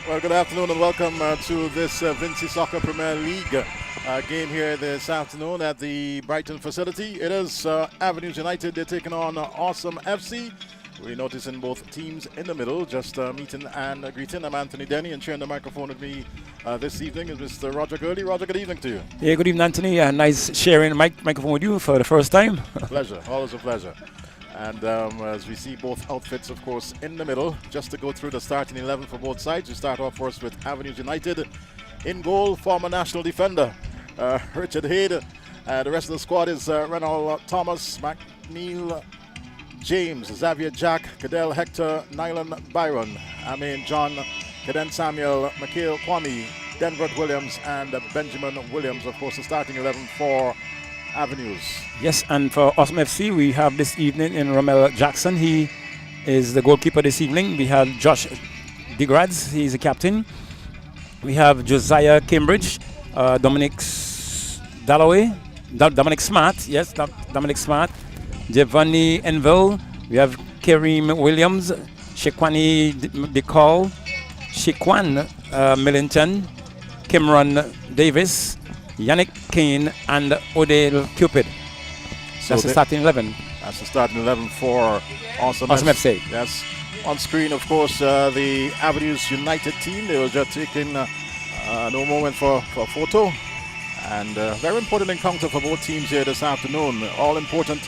Well, good afternoon and welcome to this Vincy Soccer Premier League game here this afternoon at the Brighton facility. It is Avenues United. They're taking on Awesome FC. We're noticing both teams in the middle, just meeting and greeting. I'm Anthony Denny, and sharing the microphone with me this evening is Mr. Roger Gurley. Roger, good evening to you. Yeah, good evening, Anthony. Nice sharing the microphone with you for the first time. Pleasure, always a pleasure. And as we see both outfits, of course, in the middle, just to go through the starting 11 for both sides. We start off first with Avenues United. In goal, former national defender Richard Hayde. The rest of the squad is Renald Thomas, McNeil James, Xavier Jack, Cadell Hector, Nylan Byron, Amin John, Caden Samuel, Mikhail Kwame, Denver Williams, and Benjamin Williams. Of course, the starting 11 for Avenues. Yes, and for Awesome FC, we have this evening in Romel Jackson. He is the goalkeeper this evening. We have Josh DeGrads, he's the captain. We have Josiah Cambridge, Dominic Smart, yes, Dominic Smart, Giovanni Enville. We have Kareem Williams, Shekwani DeCall, Shekwan Millington, Cameron Davis, Yannick Kane, and Odell Cupid. So that's the starting 11. That's the starting 11 for Awesome FC. Yes. On screen, of course, the Avenues United team. They were just taking no moment for a photo. And very important encounter for both teams here this afternoon. All important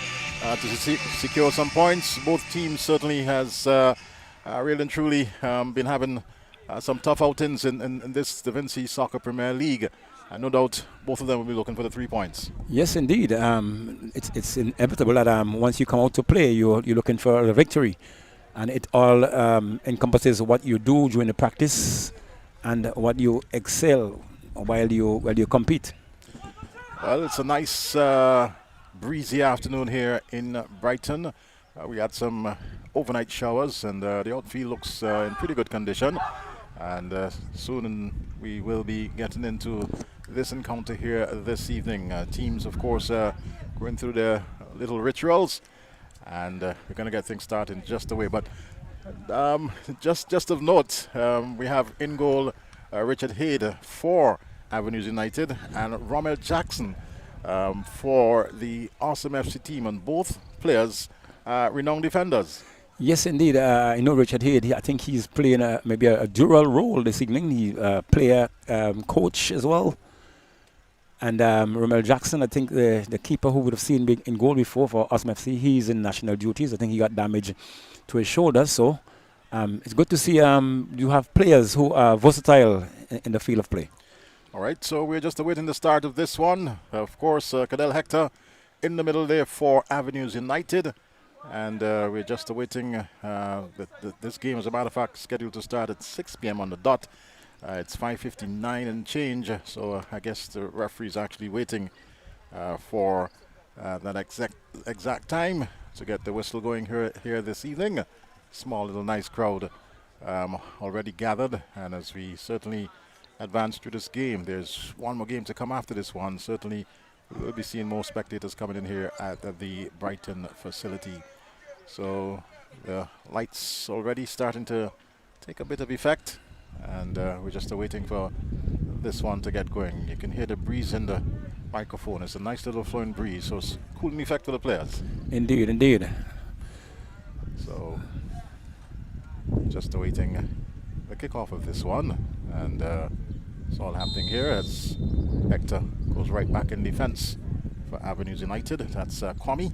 to secure some points. Both teams certainly has really and truly been having some tough outings in this the Vincy Soccer Premier League. And no doubt both of them will be looking for the 3 points. Yes, indeed. It's inevitable that once you come out to play, you're looking for a victory. And it all encompasses what you do during the practice and what you excel while you compete. Well, it's a nice breezy afternoon here in Brighton. We had some overnight showers, and the outfield looks in pretty good condition. And soon we will be getting into this encounter here this evening. Teams, of course, going through their little rituals, and we're going to get things started in just a way. But just of note, we have in goal Richard Hayde for Avenues United and Romel Jackson for the Awesome FC team, and both players renowned defenders. Yes, indeed. I know Richard Hayde. I think he's playing maybe a dual role this evening. He's player, coach as well. And Romel Jackson, I think the keeper who would have seen in goal before for Awesome FC, he's in national duties. I think he got damage to his shoulder. So it's good to see you have players who are versatile in the field of play. All right, so we're just awaiting the start of this one. Of course, Cadell Hector in the middle there for Avenues United. And we're just awaiting this game, as a matter of fact, scheduled to start at 6 p.m. on the dot. It's 5:59 and change, so I guess the referee's actually waiting for that exact time to get the whistle going here this evening. Small little nice crowd already gathered, and as we certainly advance through this game, there's one more game to come after this one. Certainly we'll be seeing more spectators coming in here at the Brighton facility. So the lights already starting to take a bit of effect, and we're just waiting for this one to get going. You can hear the breeze in the microphone. It's a nice little flowing breeze, so it's cooling effect for the players. Indeed, indeed. So just awaiting the kickoff of this one, and it's all happening here as Hector goes right back in defense for Avenues United. That's Kwame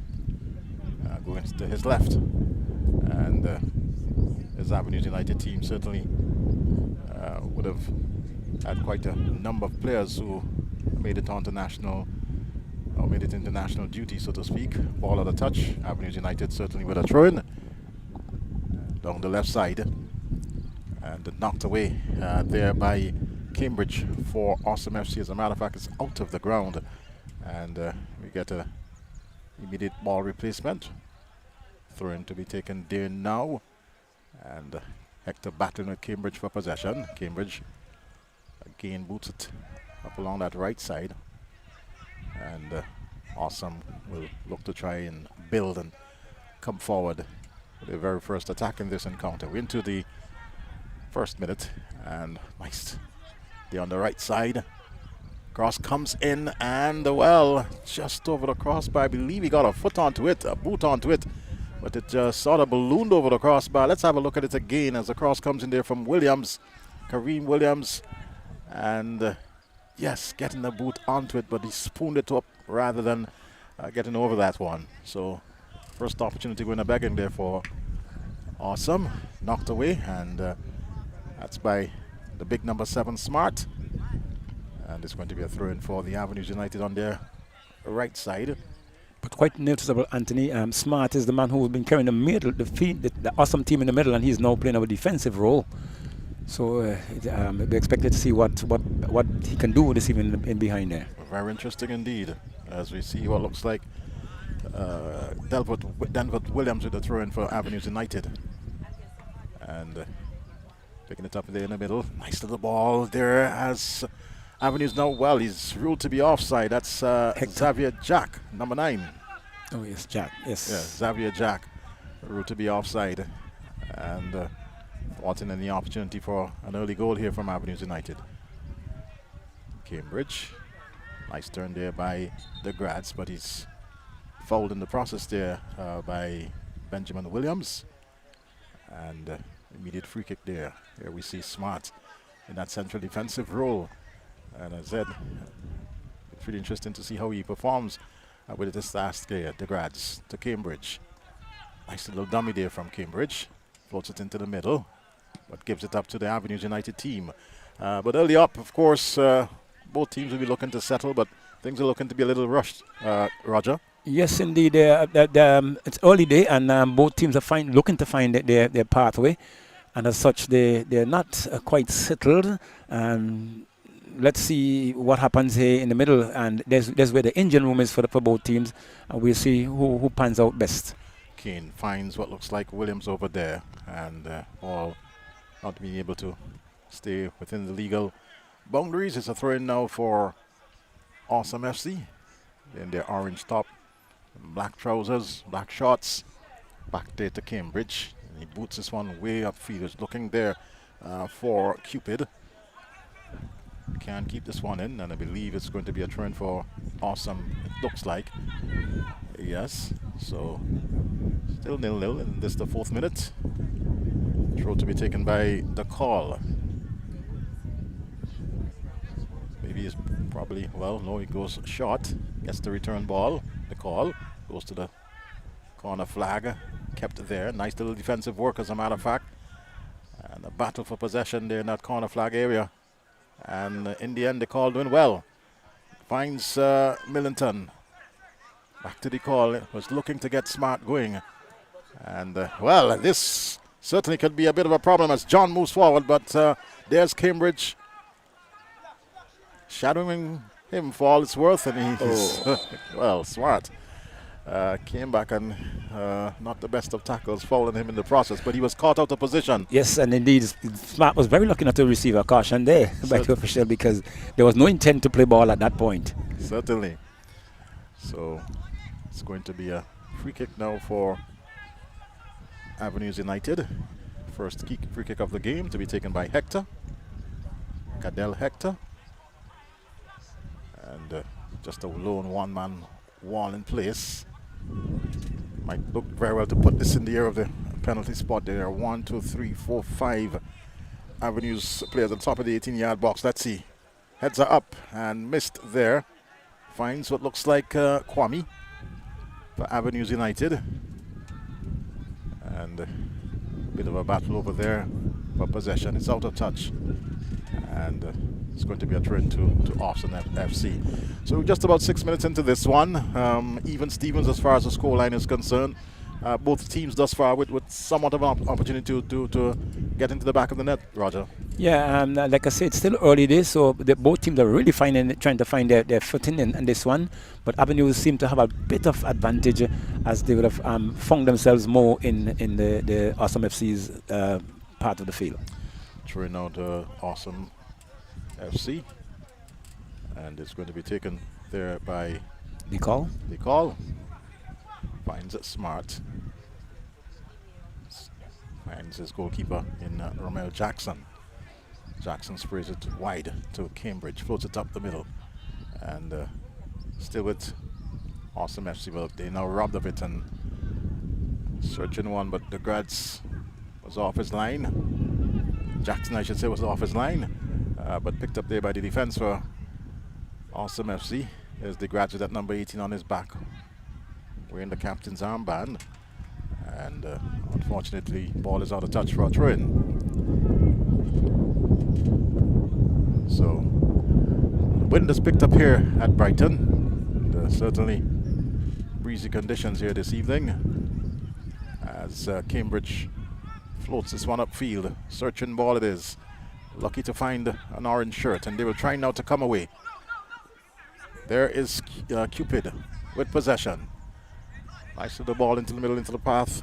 going to his left, and his Avenues United team certainly would have had quite a number of players who made it onto national, or made it into national duty, so to speak. Ball at a touch. Avenues United certainly with a throw-in down the left side, and knocked away there by Cambridge for Awesome FC. As a matter of fact, it's out of the ground, and we get a immediate ball replacement. Throw-in to be taken there now, and Hector battling with Cambridge for possession. Cambridge again boots it up along that right side, and Awesome will look to try and build and come forward with their very first attack in this encounter. We're into the first minute, And nice. They're on the right side. Cross comes in and, well, just over the crossbar. I believe he got a foot onto it, a boot onto it, but it just sort of ballooned over the crossbar. Let's have a look at it again as the cross comes in there from Williams, Kareem Williams. And yes, getting the boot onto it, but he spooned it up rather than getting over that one. So first opportunity winner begging there for Awesome. Knocked away, and that's by the big number 7 Smart. And it's going to be a throw in for the Avenues United on their right side. But quite noticeable, Anthony. Smart is the man who's been carrying the middle, the Awesome team in the middle, and he's now playing a defensive role. So we expected to see what he can do this evening in behind there. Very interesting indeed, as we see what looks like Denver Williams with the throw in for Avenues United. And picking it up there in the middle. Nice little ball there as Avenues now, well, he's ruled to be offside. That's Xavier Jack, number 9. Oh, yes, Jack, yes. Yeah, Xavier Jack, ruled to be offside. And wanting any opportunity for an early goal here from Avenues United. Cambridge, nice turn there by the Grads, but he's fouled in the process there by Benjamin Williams. And immediate free kick there. Here we see Smart in that central defensive role. And as I said, it's really interesting to see how he performs with this last game, the Grads to Cambridge. Nice little dummy there from Cambridge. Floats it into the middle, but gives it up to the Avenues United team. But early up, of course, both teams will be looking to settle, but things are looking to be a little rushed, Roger. Yes, indeed. It's early day, and both teams are looking to find their pathway. And as such, they're not quite settled. Let's see what happens here in the middle, and there's where the engine room is for both teams, and we'll see who pans out best. Kane finds what looks like Williams over there, and all not being able to stay within the legal boundaries. It's a throw-in now for Awesome FC in their orange top, black trousers, black shorts. Back there to Cambridge, and he boots this one way upfield. He's looking there for Cupid. Can't keep this one in, and I believe it's going to be a turn for Awesome, it looks like. Yes, so still 0-0 in this the 4th minute. Throw to be taken by the call. Maybe he's probably, well, no, he goes short, gets the return ball. The call goes to the corner flag, kept there. Nice little defensive work, as a matter of fact. And a battle for possession there in that corner flag area. And in the end, the call doing well. Finds Millington. Back to the call. Was looking to get Smart going. And, well, this certainly could be a bit of a problem as John moves forward. But there's Cambridge shadowing him for all it's worth. And he's, well, Smart. Came back and not the best of tackles, fouling him in the process, but he was caught out of position. Yes, and indeed, Smart was very lucky not to receive a caution there by the official, because there was no intent to play ball at that point. Certainly. So it's going to be a free kick now for Avenues United. First free kick of the game to be taken by Hector. Cadell Hector. And just a lone one-man wall in place. Might look very well to put this in the air of the penalty spot. There are 1, 2, 3, 4, 5 Avenues players on top of the 18-yard box. Let's see. Heads are up and missed there. Finds what looks like Kwame for Avenues United. And a bit of a battle over there for possession. It's out of touch. And it's going to be a turn to Austin FC. So just about 6 minutes into this one. Even Stevens as far as the scoreline is concerned. Both teams thus far with somewhat of an opportunity to get into the back of the net, Roger. Yeah, like I said, it's still early days, so both teams are really trying to find their footing in this one. But Avenues seem to have a bit of advantage, as they would have found themselves more in the Awesome FC's part of the field. Throwing out the Awesome FC, and it's going to be taken there by the call. Finds it Smart. Finds his goalkeeper in Romel Jackson. Jackson sprays it wide to Cambridge, floats it up the middle, and still with Awesome FC. Well, they now robbed of it and searching one, but the Grads was off his line. Jackson, I should say, was off his line, but picked up there by the defense for Awesome FC. There's the Grads with that number 18 on his back, wearing the captain's armband, and unfortunately, ball is out of touch for a throw-in. So, wind is picked up here at Brighton. And, certainly breezy conditions here this evening as Cambridge floats this one upfield. Searching ball it is. Lucky to find an orange shirt, and they will try now to come away. There is Cupid with possession. Nice little ball into the middle, into the path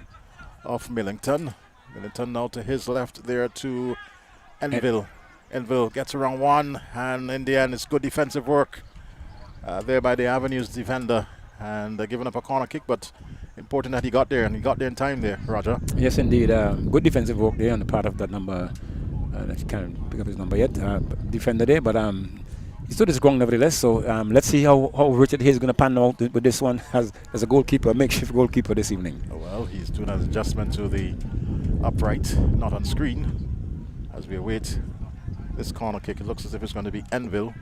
of Millington. Millington now to his left there to Enville. Enville gets around one, and in the end it's good defensive work there by the Avenues defender, and giving up a corner kick, but important that he got there, and he got there in time there, Roger. Yes, indeed. Good defensive work there on the part of that number. I can't pick up his number yet. Defender there, but he stood his ground nevertheless. So let's see how Richard Hayes is going to pan out with this one as a goalkeeper, a makeshift goalkeeper this evening. Oh, well, he's doing an adjustment to the upright, not on screen, as we await this corner kick. It looks as if it's going to be Enville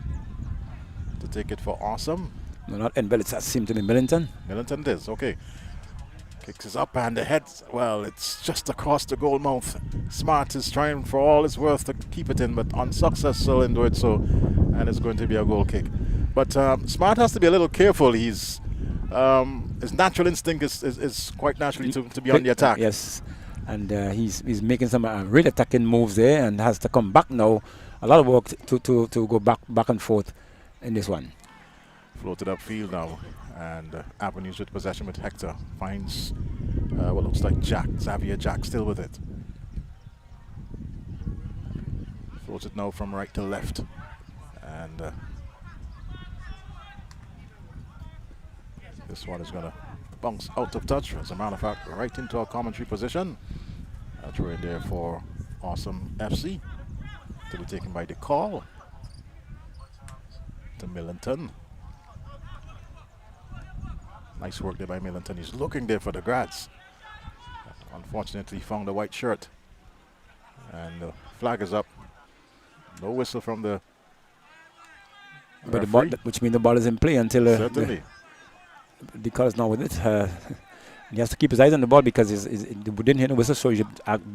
to take it for Awesome. No, not Enville. It seems to be Millington. Millington it is, okay. Kicks is up, and the head, well, it's just across the goal mouth. Smart is trying for all it's worth to keep it in, but unsuccessful in doing so, and it's going to be a goal kick. But Smart has to be a little careful. His natural instinct is quite naturally to be on the attack. Yes, and he's making some real attacking moves there, and has to come back now. A lot of work to go back and forth in this one. Floated upfield now, and Avenues with possession with Hector. Finds what looks like Xavier Jack still with it. Floated now from right to left, and this one is going to bounce out of touch. As a matter of fact, right into our commentary position. A throw in there for Awesome FC to be taken by the call to Millington. Nice work there by Millington. He's looking there for the Grads. Unfortunately, found a white shirt. And the flag is up. No whistle from the but the ball, which means the ball is in play until certainly the call is not with it. He has to keep his eyes on the ball because we didn't hear the whistle, so he should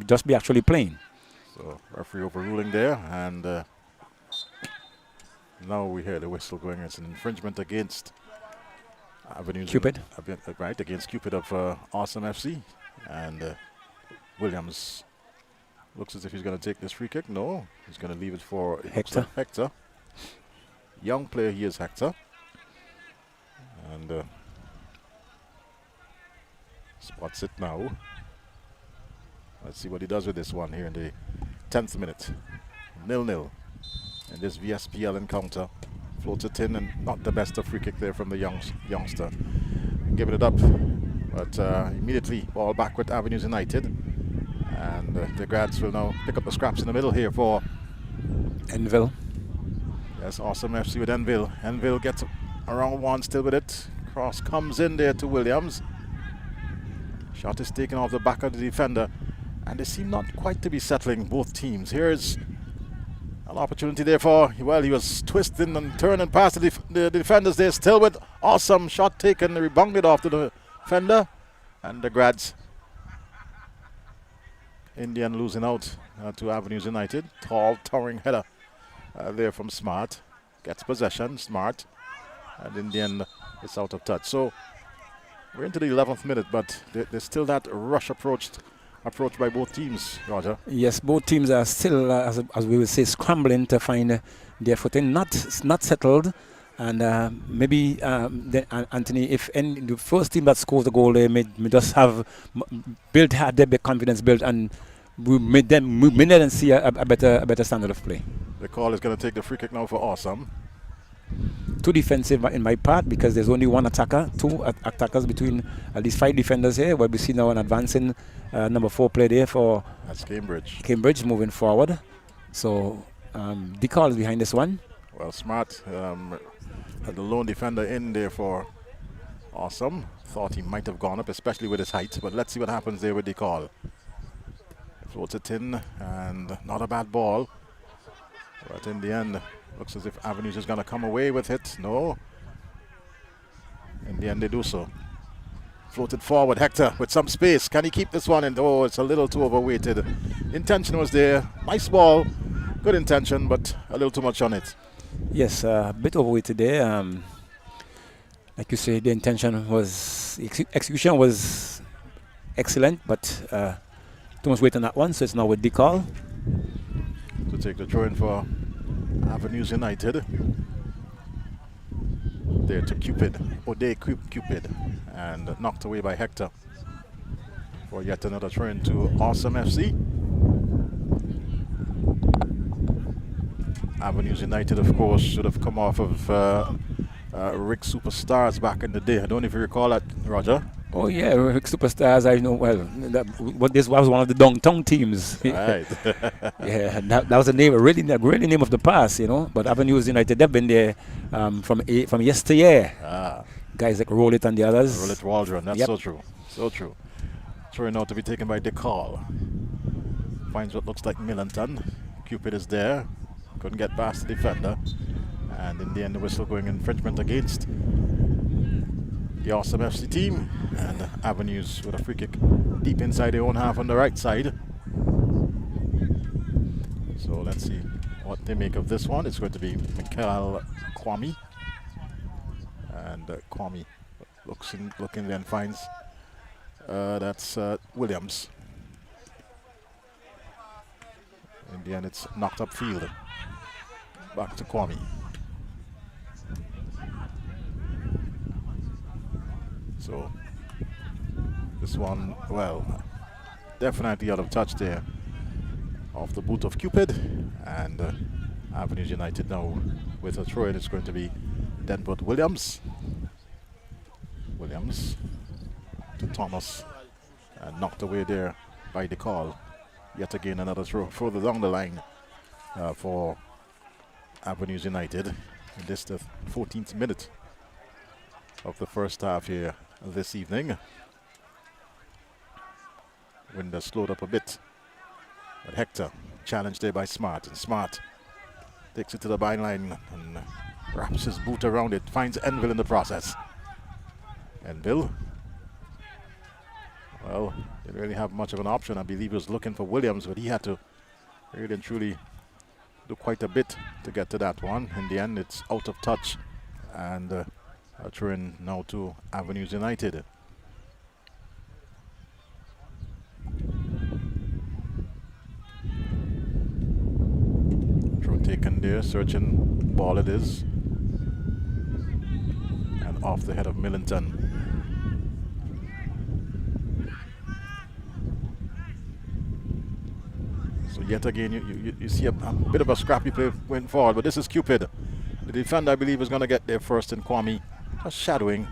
just be actually playing. So referee overruling there, and now we hear the whistle going. It's an infringement against Avenues. Cupid. Right, against Cupid of Awesome FC. And Williams looks as if he's going to take this free kick. No, he's going to leave it for Hector. Young player he is, Hector. And spots it now. Let's see what he does with this one here in the 10th minute. 0-0 in this VSPL encounter. Floats it in, and not the best of free kick there from the youngster. Giving it up, but immediately ball back with Avenues United. And the Grads will now pick up the scraps in the middle here for Enville. Yes, Awesome FC with Enville. Enville gets around one, still with it. Cross comes in there to Williams. Shot is taken off the back of the defender, and they seem not quite to be settling, both teams. Here's an opportunity there for, well, he was twisting and turning past the defenders there, still with Awesome. Shot taken, rebounded off to the defender, and the Grads. Indian losing out to Avenues United. Tall, towering header there from Smart. Gets possession, Smart, and Indian is out of touch. So we're into the 11th minute, but there's still that rush approach by both teams, Roger. Yes, both teams are still, as we would say, scrambling to find their footing. Not settled, and maybe Anthony, if the first team that scores the goal, they may just have had their confidence built, and we made them see a better standard of play. The call is going to take the free kick now for Awesome. Too defensive in my part, because there's only one attacker, two attackers between at least 5 defenders here. Where we see now an advancing number 4 player there for that's Cambridge. Cambridge moving forward. So Decall is behind this one. Well, Smart had the lone defender in there for Awesome. Thought he might have gone up, especially with his height, but let's see what happens there with the call. Floats it in, and not a bad ball. But in the end, looks as if Avenues is going to come away with it. No. In the end, they do so. Floated forward, Hector with some space. Can he keep this one in? Oh, it's a little too overweighted. Intention was there. Nice ball. Good intention, but a little too much on it. Yes, a bit overweighted there. Like you say, the intention was, execution was excellent, but too much weight on that one, so it's now with Decall. To take the throw in for Avenues United. There to Cupid, O'Day Cupid, and knocked away by Hector for yet another throw in to Awesome FC. Avenues United, of course, should have come off of Rick Superstars back in the day. I don't know if you recall that, Roger. Oh yeah, Rick Superstars, I know well. This was one of the downtown teams. Right. Yeah, that was a name, really name of the past, you know. But Avenues United, they've been there from yesteryear. Guys like Roll It and the others. Roll It Waldron, that's so true. So true. Throwing out to be taken by DeCall. Finds what looks like Millington. Cupid is there. Couldn't get past the defender. And in the end, the whistle going infringement against the Awesome FC team. And Avenues with a free kick deep inside their own half on the right side. So let's see what they make of this one. It's going to be Mikael Kwame. And Kwame looking then finds that's Williams. In the end, it's knocked up field. Back to Kwame. So this one, well, definitely out of touch there. Off the boot of Cupid, and Avenues United now with a throw in. It's going to be Denbert Williams. Williams to Thomas, and knocked away there by DeCall. Yet again another throw further down the line for Avenues United. And this the 14th minute of the first half here this evening. Wind has slowed up a bit. But Hector challenged there by Smart, and Smart takes it to the byline and wraps his boot around it, finds Enville in the process. Enville, well, didn't really have much of an option. I believe he was looking for Williams, but he had to really and truly do quite a bit to get to that one. In the end, it's out of touch, and a throw in now to Avenues United. Throw taken there, searching ball it is, and off the head of Millington. So yet again, you see a bit of a scrappy play going forward, but this is Cupid. The defender, I believe, is going to get there first, in Kwame, just shadowing.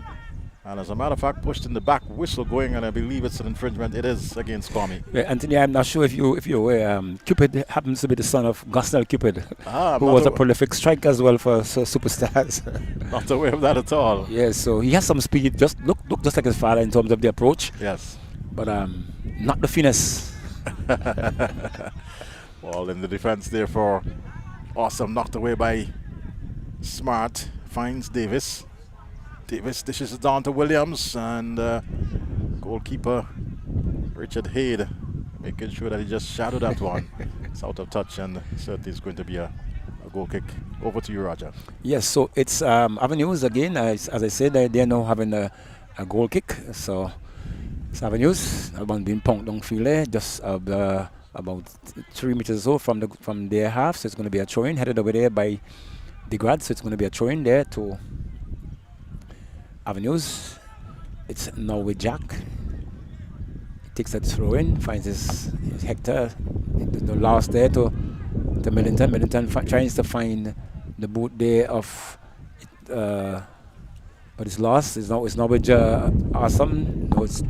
And as a matter of fact, pushed in the back, whistle going, and I believe it's an infringement. It is against Kwame. Anthony, I'm not sure if you're aware, Cupid happens to be the son of Gosnell Cupid, who was a prolific striker as well for Superstars. Not aware of that at all. Yes, so he has some speed, just look just like his father in terms of the approach. Yes. But not the finesse. Ball in the defense there for Awesome, knocked away by Smart. Finds Davis. Davis dishes it down to Williams, and goalkeeper Richard Hayde making sure that he just shadowed that one. It's out of touch, and certainly it's going to be a goal kick. Over to you, Roger. Yes, so it's Avenues again. As I said, they're now having a goal kick. So it's Avenues. That one being punked downfield there, just about 3 meters or so from their half. So it's going to be a throw-in headed over there by the grad. So it's going to be a throw-in there to Avenues. It's now with Jack. He takes that throw in, finds his Hector. The last there to Millington. Millington tries to find the boot there of but it's lost. It's now with Awesome. No, it's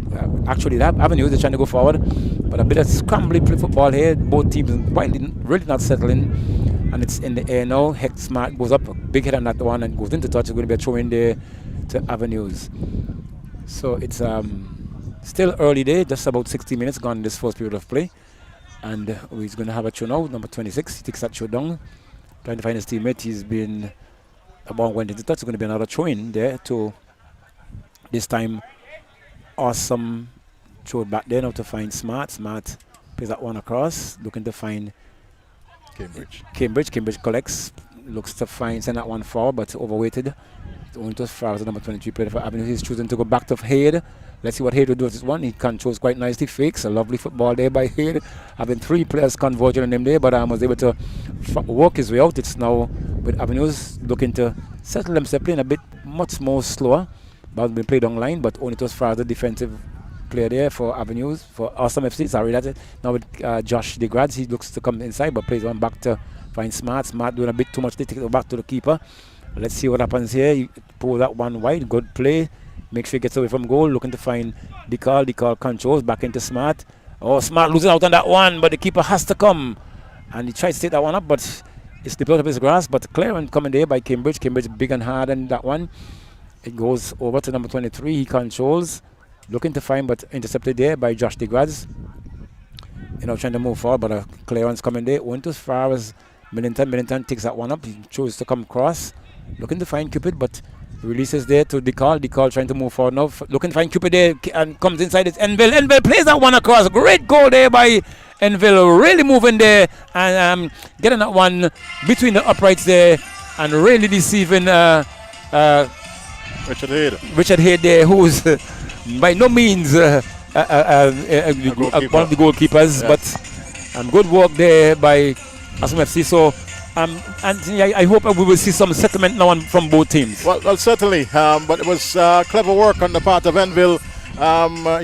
actually that Avenues is trying to go forward, but a bit of scrambling play football here. Both teams really not settling. and it's in the air now. Heck Smart goes up, a big hit on that one and goes into touch. It's going to be a throw in there to Avenues. So it's still early day, just about 60 minutes gone in this first period of play. And he's going to have a throw now, number 26. He takes that throw down, trying to find his teammate. He's been, the ball went into touch. It's going to be another throw in there to, this time, Awesome throw it back there now to find Smart. Smart plays that one across, looking to find Cambridge. Cambridge collects, looks to find, send that one forward, but overweighted. Only to Farrell, the number 23 player for Avenue. He's choosing to go back to Hayde. Let's see what Hayde will do with this one. He controls quite nicely, fakes a lovely football there by Hayde. Having 3 players converging on him there, but was able to work his way out. It's now with Avenues looking to settle themselves, playing a bit much more slower. Ball been played online, but only to Farrell, the defensive player there for Avenues, for Awesome FC. Sorry, that's it. Now with Josh DeGrads, he looks to come inside, but plays one back to find Smart. Smart doing a bit too much. They take it back to the keeper. Let's see what happens here. He pull that one wide. Good play. Make sure he gets away from goal. Looking to find Decal. Decal controls back into Smart. Oh, Smart losing out on that one, but the keeper has to come. And he tries to take that one up, but it's slipped out of his grasp. But clearance coming there by Cambridge. Cambridge big and hard on that one. It goes over to number 23. He controls. Looking to find, but intercepted there by Josh DeGrads. Trying to move forward, but a clearance coming there. Went as far as Millington. Millington takes that one up. He chose to come across. Looking to find Cupid, but releases there to Decal. Decal trying to move forward now. Looking to find Cupid there and comes inside. It's Enville. Enville plays that one across. Great goal there by Enville. Really moving there and getting that one between the uprights there and really deceiving Richard Hayde there, who's by no means one of the goalkeepers, yes. But good work there by Awesome FC. So I hope we will see some settlement now from both teams. Well, certainly. But it was clever work on the part of Enville.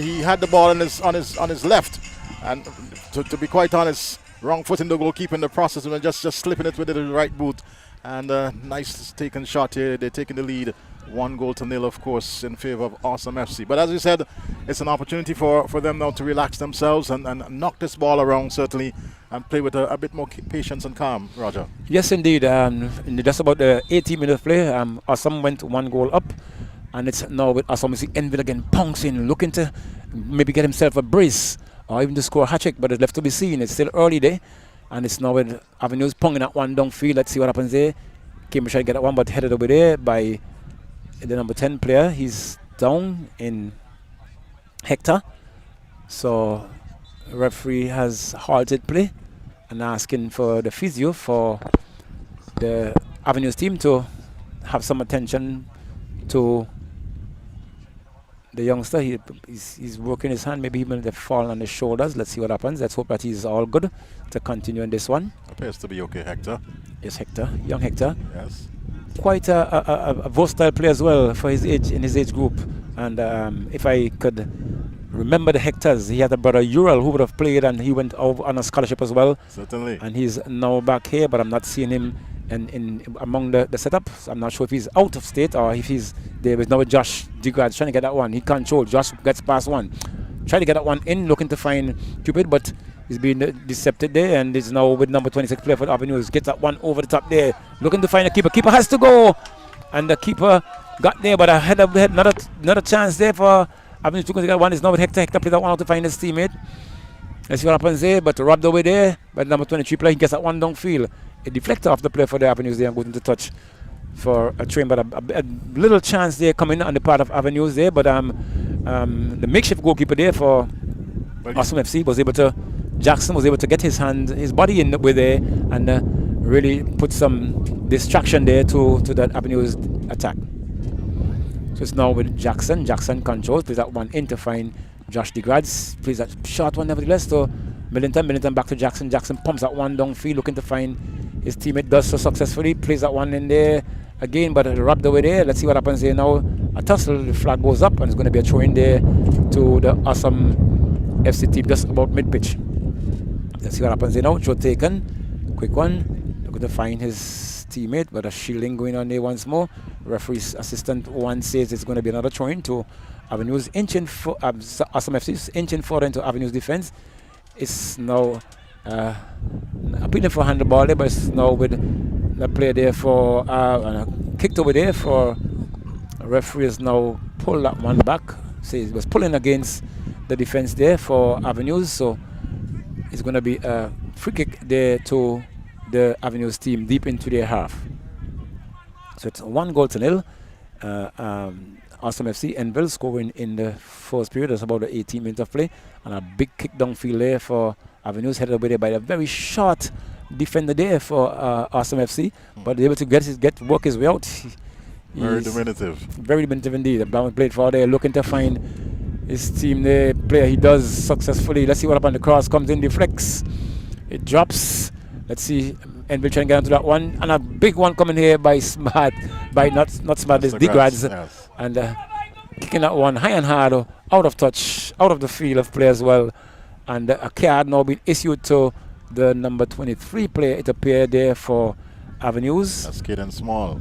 He had the ball on his left, and to be quite honest, wrong foot in the goalkeeper in the process, and just slipping it with the right boot. And nice taken shot here. They're taking the lead. 1-0, of course, in favor of Awesome FC. But as you said, it's an opportunity for them now to relax themselves and knock this ball around, certainly, and play with a bit more patience and calm, Roger. Yes, indeed. In just about the 18 minutes play, Awesome went 1 goal up, and it's now with Awesome FC. Enville again pouncing, looking to maybe get himself a brace or even to score a hat-trick, but it's left to be seen. It's still early there, and it's now with Avenues ponging that one downfield. Let's see what happens there. Cambridge trying to get that one, but headed over there by the number 10 player. He's down in Hector. So referee has halted play and asking for the physio for the Avenues team to have some attention to the youngster. He's working his hand, maybe even the fall on his shoulders. Let's see what happens. Let's hope that he's all good to continue in this one. Appears to be okay, Hector. Yes, Hector, young Hector. Yes. Quite a versatile player as well for his age, in his age group. And if I could remember the Hectors, he had a brother Ural who would have played, and he went over on a scholarship as well. Certainly. And he's now back here, but I'm not seeing him in among the setups. I'm not sure if he's out of state or if he's there. With now Josh DeGrads trying to get that one. He controls. Josh gets past one. Trying to get that one in, looking to find Cupid, but he's being decepted there, and is now with number 26 player for the Avenues. Gets that one over the top there, looking to find a keeper. Keeper has to go, and the keeper got there, but I had another chance there for Avenues to get one. Is now with Hector. Hector plays that one out to find his teammate. Let's see what happens there, but robbed away there by the number 23 player. He gets that one downfield. A deflector off the player for the Avenues there and goes into touch for a train, but a little chance there coming on the part of Avenues there, but the makeshift goalkeeper there for Awesome FC was able to, Jackson was able to get his body in with there and really put some distraction there to that Avenues attack. So it's now with Jackson. Jackson controls, plays that one in to find Josh DeGrads, plays that short one nevertheless to Millington back to Jackson. Jackson pumps that one downfield, looking to find his teammate, does so successfully, plays that one in there again, but robbed away there. Let's see what happens here now. A tussle, the flag goes up, and it's going to be a throw in there to the Awesome FC team just about mid-pitch. Let's see what happens here now. Throw taken, quick one, looking to find his teammate, but a shielding going on there once more. Referee's assistant one says it's going to be another throw in to Avenues, Awesome FC inching further into Avenues defense. It's now appealing for handball there, but it's now with the player there for kicked over there for referee has now pulled that one back. So he was pulling against the defense there for Avenues, so it's going to be a free kick there to the Avenues team deep into their half. So it's 1-0. Awesome FC Enville scoring in the first period. That's about the 18 minutes of play, and a big kick downfield there for Avenues, headed away there by a very short defender there for Awesome FC, but able to work his way out. Very diminutive. Very diminutive indeed. The Brown played for there, looking to find his team there. Player he does successfully. Let's see what happens. The cross comes in, deflects, it drops. Let's see. Enville trying to get onto that one, and a big one coming here by Smart, by not Smart, this Degrads, yes. And kicking that one high and hard, out of touch, out of the field of play as well. And a card now being issued to the number 23 player. It appeared there for Avenues. That's Kid and Small.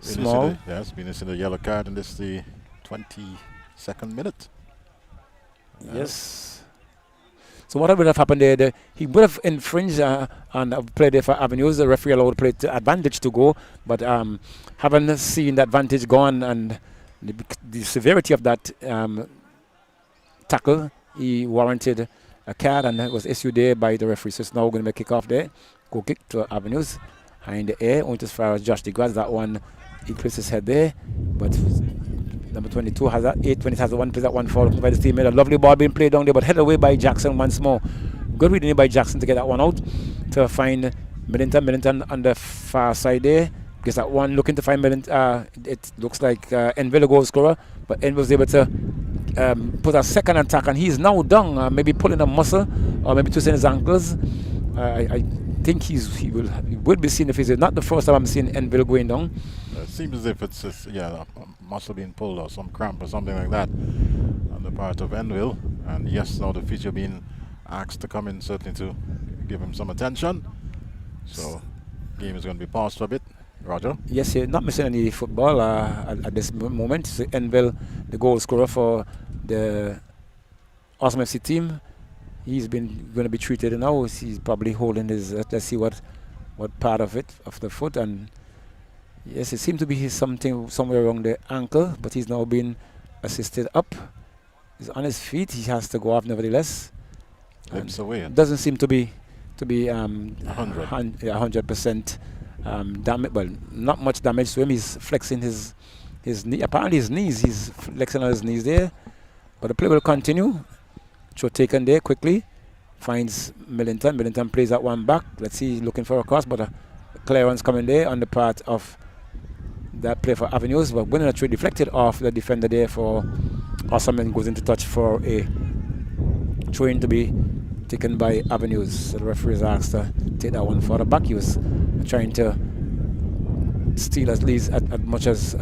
Small. Yes, been issued a yellow card, and this is the 22nd minute. Yes. So what would have happened there? He would have infringed and played there for Avenues. The referee allowed play to advantage to go, but haven't seen the advantage gone, and the severity of that tackle, he warranted a card, and it was issued there by the referee. So it's now going to make kick off there. Go kick to Avenues. High in the air, only as far as Josh DeGrasse. That one, he placed his head there, but number 22 has that, 820 has the one, plays that one forward by the teammate. A lovely ball being played down there, but headed away by Jackson once more. Good reading by Jackson to get that one out, to find Millington on the far side there. Gets that one, looking to find Millington. It looks like Enville goal scorer, but Enville was able to put a second attack, and he's now down, maybe pulling a muscle or maybe twisting his ankles. I think he will be seen if he's not the first time I'm seeing Enville going down. It seems as if it's just, a muscle being pulled or some cramp or something like that on the part of Enville. And yes, now the feature being asked to come in, certainly to give him some attention. So game is going to be paused for a bit. Roger? Yes, he's not missing any football at this moment. So Enville, the goal scorer for the Awesome FC team, he's been going to be treated now. He's probably holding his, let's see what part of it, of the foot. And yes, it seemed to be something somewhere around the ankle, but he's now been assisted up. He's on his feet. He has to go off nevertheless. Limps away. Doesn't seem to be 100% damage. Well, not much damage to him. He's flexing his knee. Apparently his knees. He's flexing on his knees there. But the play will continue. Throw taken there quickly. Finds Millington. Millington plays that one back. Let's see, looking for a cross, but a clearance coming there on the part of that play for Avenues. But winning a trade deflected off the defender there for Awesome, and goes into touch for a throw-in to be taken by Avenues. So the referee is asked to take that one further back. He was trying to steal at least as much as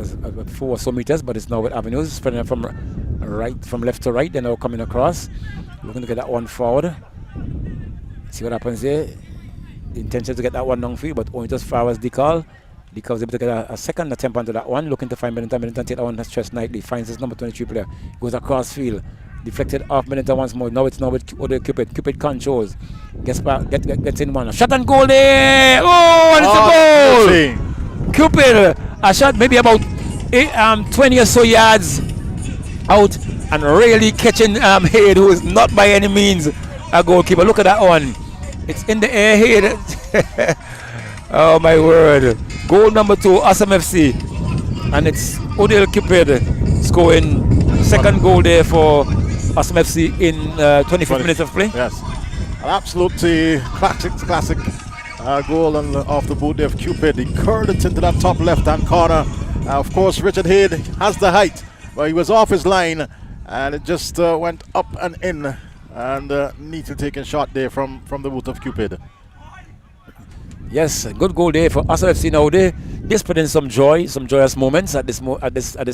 4 or so meters, but it's now with Avenues spreading it from left to right. They're now coming across, looking to get that one forward. See what happens there. The intention to get that one downfield, but only as far as Decal. Decal's able to get a second attempt onto that one, looking to find Millington. Millington take that one chest nicely, finds his number 23 player, goes across field, deflected off Millington once more. Now it's with Cupid. Cupid controls, gets back, gets in one. A shot and goal there! Oh, and it's a goal! Cupid, a shot maybe about 20 or so yards out, and really catching Hayed, who is not by any means a goalkeeper. Look at that one. It's in the air, Hayed. Oh my word. Goal number 2, Awesome FC. And it's Odell Cupid scoring second goal there for Awesome FC in 25 minutes of play. Yes. An absolutely classic goal off the boot there of Cupid. He curled it into that top left-hand corner. Of course, Richard Hayed has the height, but he was off his line, and it just went up and in. And neatly taken shot there from the boot of Cupid. Yes, a good goal there for Awesome FC. Now they're spreading some joyous moments at this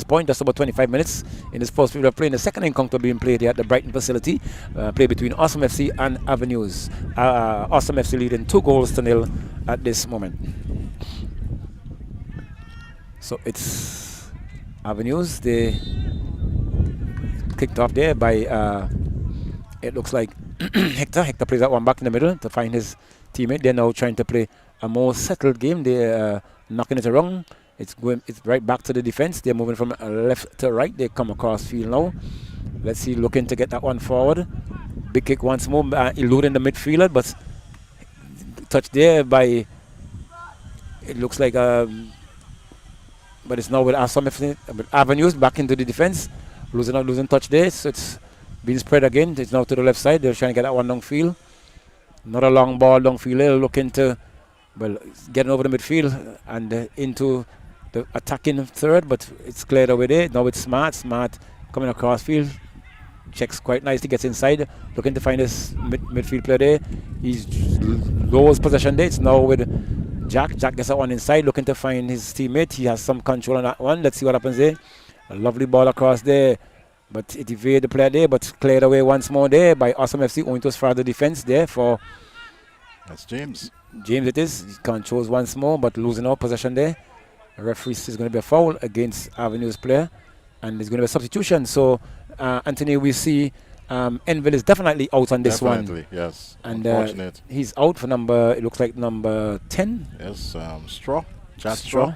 point. Just about 25 minutes in this first period of play. In the second encounter being played here at the Brighton facility, play between Awesome FC and Avenues. Awesome FC leading 2-0 at this moment. So it's Avenues. They kicked off there by it looks like Hector plays that one back in the middle to find his teammate. They're now trying to play a more settled game. They're knocking it around. It's right back to the defense. They're moving from left to right. They come across field now. Let's see, looking to get that one forward. Big kick once more, eluding the midfielder, but touch there by, it looks like, but it's now with Avenues back into the defense. Losing touch there, so it's being spread again. It's now to the left side. They're trying to get that one downfield. Not a long ball downfield. They're looking to, getting over the midfield and into the attacking third, but it's cleared away there. Now it's Smart coming across field. Checks quite nicely, gets inside, looking to find his midfield player there. He's lowers possession there. It's now with Jack. Jack gets that one inside, looking to find his teammate. He has some control on that one. Let's see what happens there. A lovely ball across there, but it evaded the player there, but cleared away once more there by Awesome FC. Going to as far as the defense there for... That's James. James it is. He controls once more, but losing out possession there. The referee is going to be a foul against Avenue's player, and there's going to be a substitution. So, Anthony, we see Enville is definitely out on this one. Definitely, yes. And unfortunate. He's out for it looks like number 10. Yes, Straw. Chad Straw.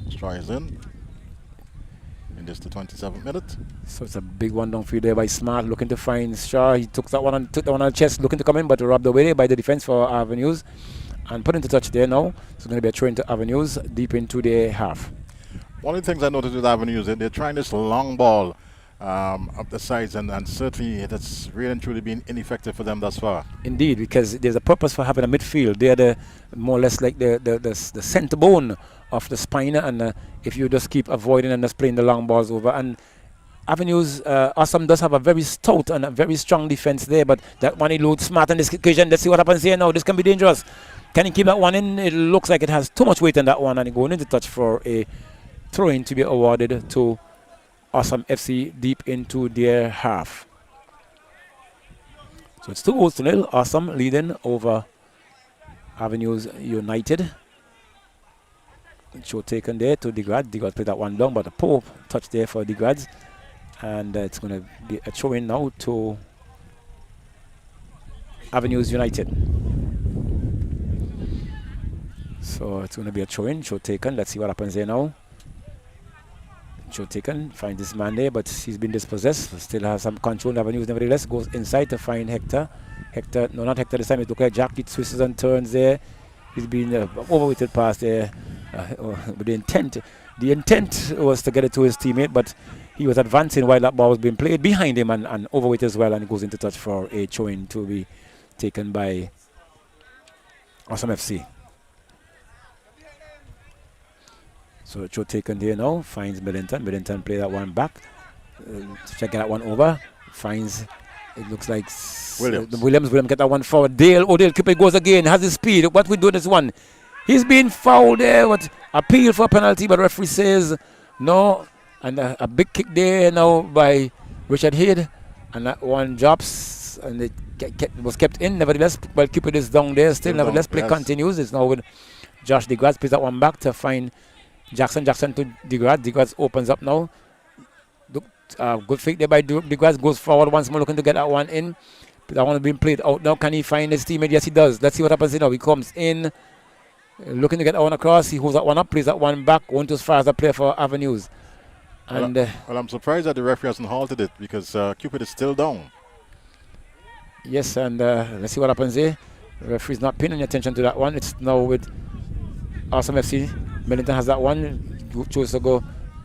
Straw is in this the 27th minute. So it's a big one downfield there by Smart, looking to find Straw. He took that one on the chest, looking to come in, but robbed away by the defense for Avenues. And put into touch there now. So it's going to be a throw into Avenues deep into the half. One of the things I noticed with Avenues, they're trying this long ball up the sides, and certainly that's really and truly been ineffective for them thus far. Indeed, because there's a purpose for having a midfield. They're the more or less like the center bone of the spine, and if you just keep avoiding and just playing the long balls over. And Avenues, Awesome does have a very stout and a very strong defense there, but that one eludes Smart on this occasion. Let's see what happens here now. This can be dangerous. Can he keep that one in? It looks like it has too much weight on that one, and going into touch for a throw-in to be awarded to Awesome FC deep into their half. So it's 2-0. Awesome leading over Avenues United. Show taken there to Degrad. Degrad played that one down, but a poor touch there for Degrads. And it's going to be a throw-in now to Avenues United. So it's going to be a throw-in. Show taken. Let's see what happens there now. Show taken. Finds this man there, but he's been dispossessed. Still has some control. Avenues nevertheless goes inside to find Hector. No, not Hector this time. It looks like Jack. He twists and turns there. He's been overweighted past there. But the intent was to get it to his teammate, but he was advancing while that ball was being played behind him and overweight as well, and it goes into touch for a throw-in to be taken by Awesome FC. So throw taken there now, finds Middleton. Middleton play that one back, checking that one over, finds, it looks like Williams get that one forward. Odell Cupid goes again, has his speed. What we do this one? He's being fouled there, but appeal for a penalty, but referee says no. And a big kick there now by Richard Head, and that one drops, and it was kept in. Nevertheless, while Cupid is down there, still nevertheless play continues. It's now with Josh Degrad, plays that one back to find Jackson to Degrad. Degrad opens up now. Good fake there by Degrad, goes forward once more, looking to get that one in. That one is being played out now. Can he find his teammate? Yes, he does. Let's see what happens now. He comes in, looking to get that one across. He holds that one up, plays that one back, going to as far as the player for Avenues. And well, I'm surprised that the referee hasn't halted it, because Cupid is still down. Yes, and let's see what happens here. The referee's not paying any attention to that one. It's now with Awesome FC. Middleton has that one. Chose to go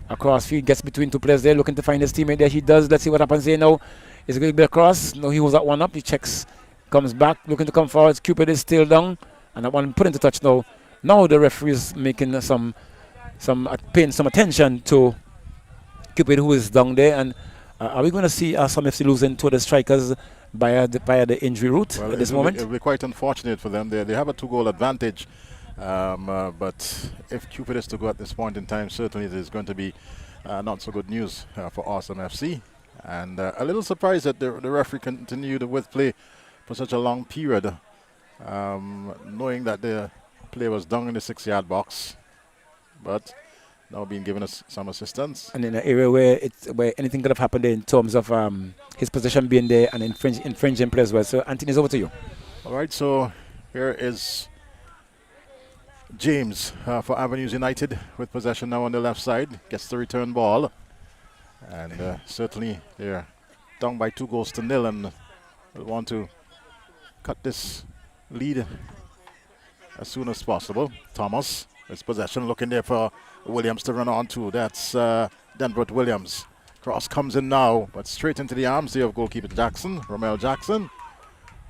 across field, gets between two players there, looking to find his teammate there. He does. Let's see what happens here now. Is it going to be across? No, he holds that one up. He checks, comes back, looking to come forward. Cupid is still down, and that one put into touch now. Now the referee is making paying some attention to Cupid, who is down there. And are we going to see Awesome FC losing to the strikers via the injury route at this moment? It will be quite unfortunate for them. They have a 2-goal advantage. But if Cupid is to go at this point in time, certainly it is going to be not so good news for Awesome FC. And a little surprised that the referee continued with play for such a long period, knowing that the play was down in the 6-yard box. But now being given us some assistance. And in an area where anything could have happened in terms of his position being there and infringing play as well. So Anthony, it's over to you. All right, so here is James for Avenues United with possession now on the left side. Gets the return ball. And certainly they're down by 2-0 and will want to cut this lead as soon as possible. Thomas, his possession, looking there for Williams to run on to. That's Denbert Williams. Cross comes in now, but straight into the arms there of goalkeeper Jackson, Romel Jackson.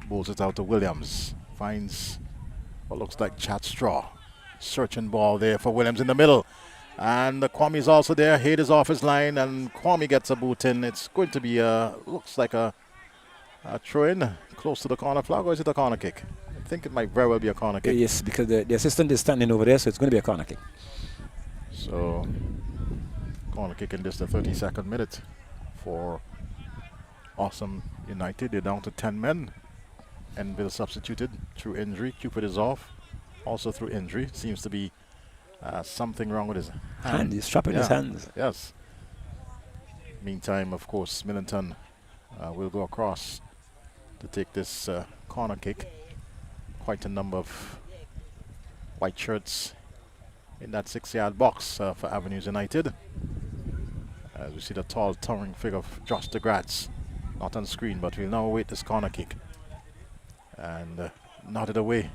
Bowls it out to Williams. Finds what looks like Chad Straw. Searching ball there for Williams in the middle. And Kwame's also there. Haid is off his line, and Kwame gets a boot in. It's going to be looks like a throw-in close to the corner flag, or is it a corner kick? I think it might very well be a corner kick. Yes, because the assistant is standing over there, so it's going to be a corner kick. So, corner kick in just the 32nd minute for Awesome United. They're down to 10 men. Enville substituted through injury. Cupid is off, also through injury. Seems to be something wrong with his hand. He's strapping his hands. Yes. Meantime, of course, Millington will go across to take this corner kick. Quite a number of white shirts in that 6-yard box for Avenues United. As we see the tall, towering figure of Josh DeGratz, not on screen, but we'll now await this corner kick. And nodded away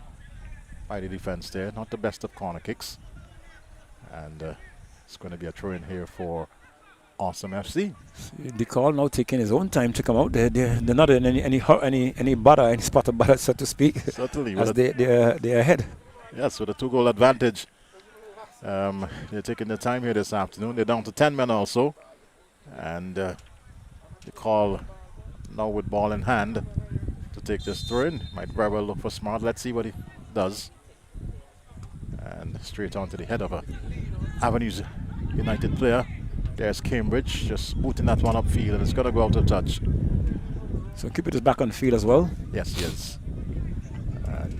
by the defense there. Not the best of corner kicks. And it's going to be a throw in here for Awesome FC. The call now taking his own time to come out. They're not in any butter, any spot of butter, so to speak. Certainly. As they're ahead. Yes, with a 2-goal advantage. They're taking the time here this afternoon. They're down to 10 men also. And the call now with ball in hand to take this throw in. Might very well look for Smart. Let's see what he does. And straight on to the head of a Avenues United player. There's Cambridge just booting that one upfield, and it's going to go out of touch. So Cupid is back on field as well. Yes, he is. And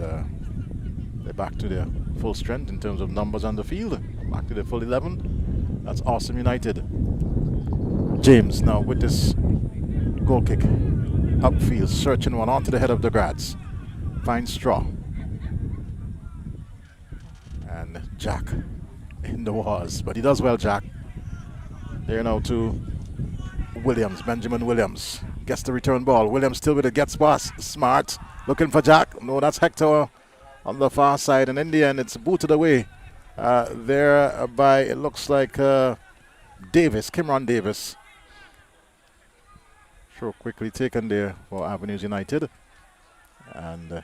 they're back to their full strength in terms of numbers on the field. Back to their full 11. That's Awesome United. James now with this goal kick. Upfield, searching one onto the head of the grads. Finds Straw. And Jack in the wars. But he does well, Jack. There now to Williams, Benjamin Williams. Gets the return ball. Williams still with it, gets past. Smart. Looking for Jack. No, that's Hector on the far side. And in the end, it's booted away there by, it looks like Davis, Kimron Davis. Throw quickly taken there for Avenues United. And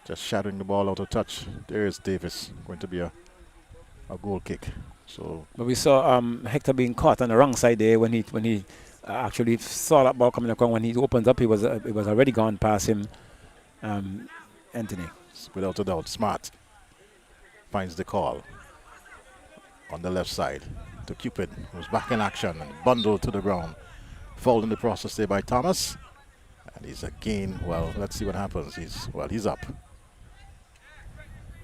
just shadowing the ball out of touch. There is Davis. Going to be a goal kick. So, but we saw Hector being caught on the wrong side there when he actually saw that ball coming across. When he opens up, it was already gone past him. Anthony, without a doubt, Smart finds the call on the left side to Cupid, who's back in action and bundled to the ground. Fouled in the process there by Thomas, and he's again. Well, let's see what happens. He's up.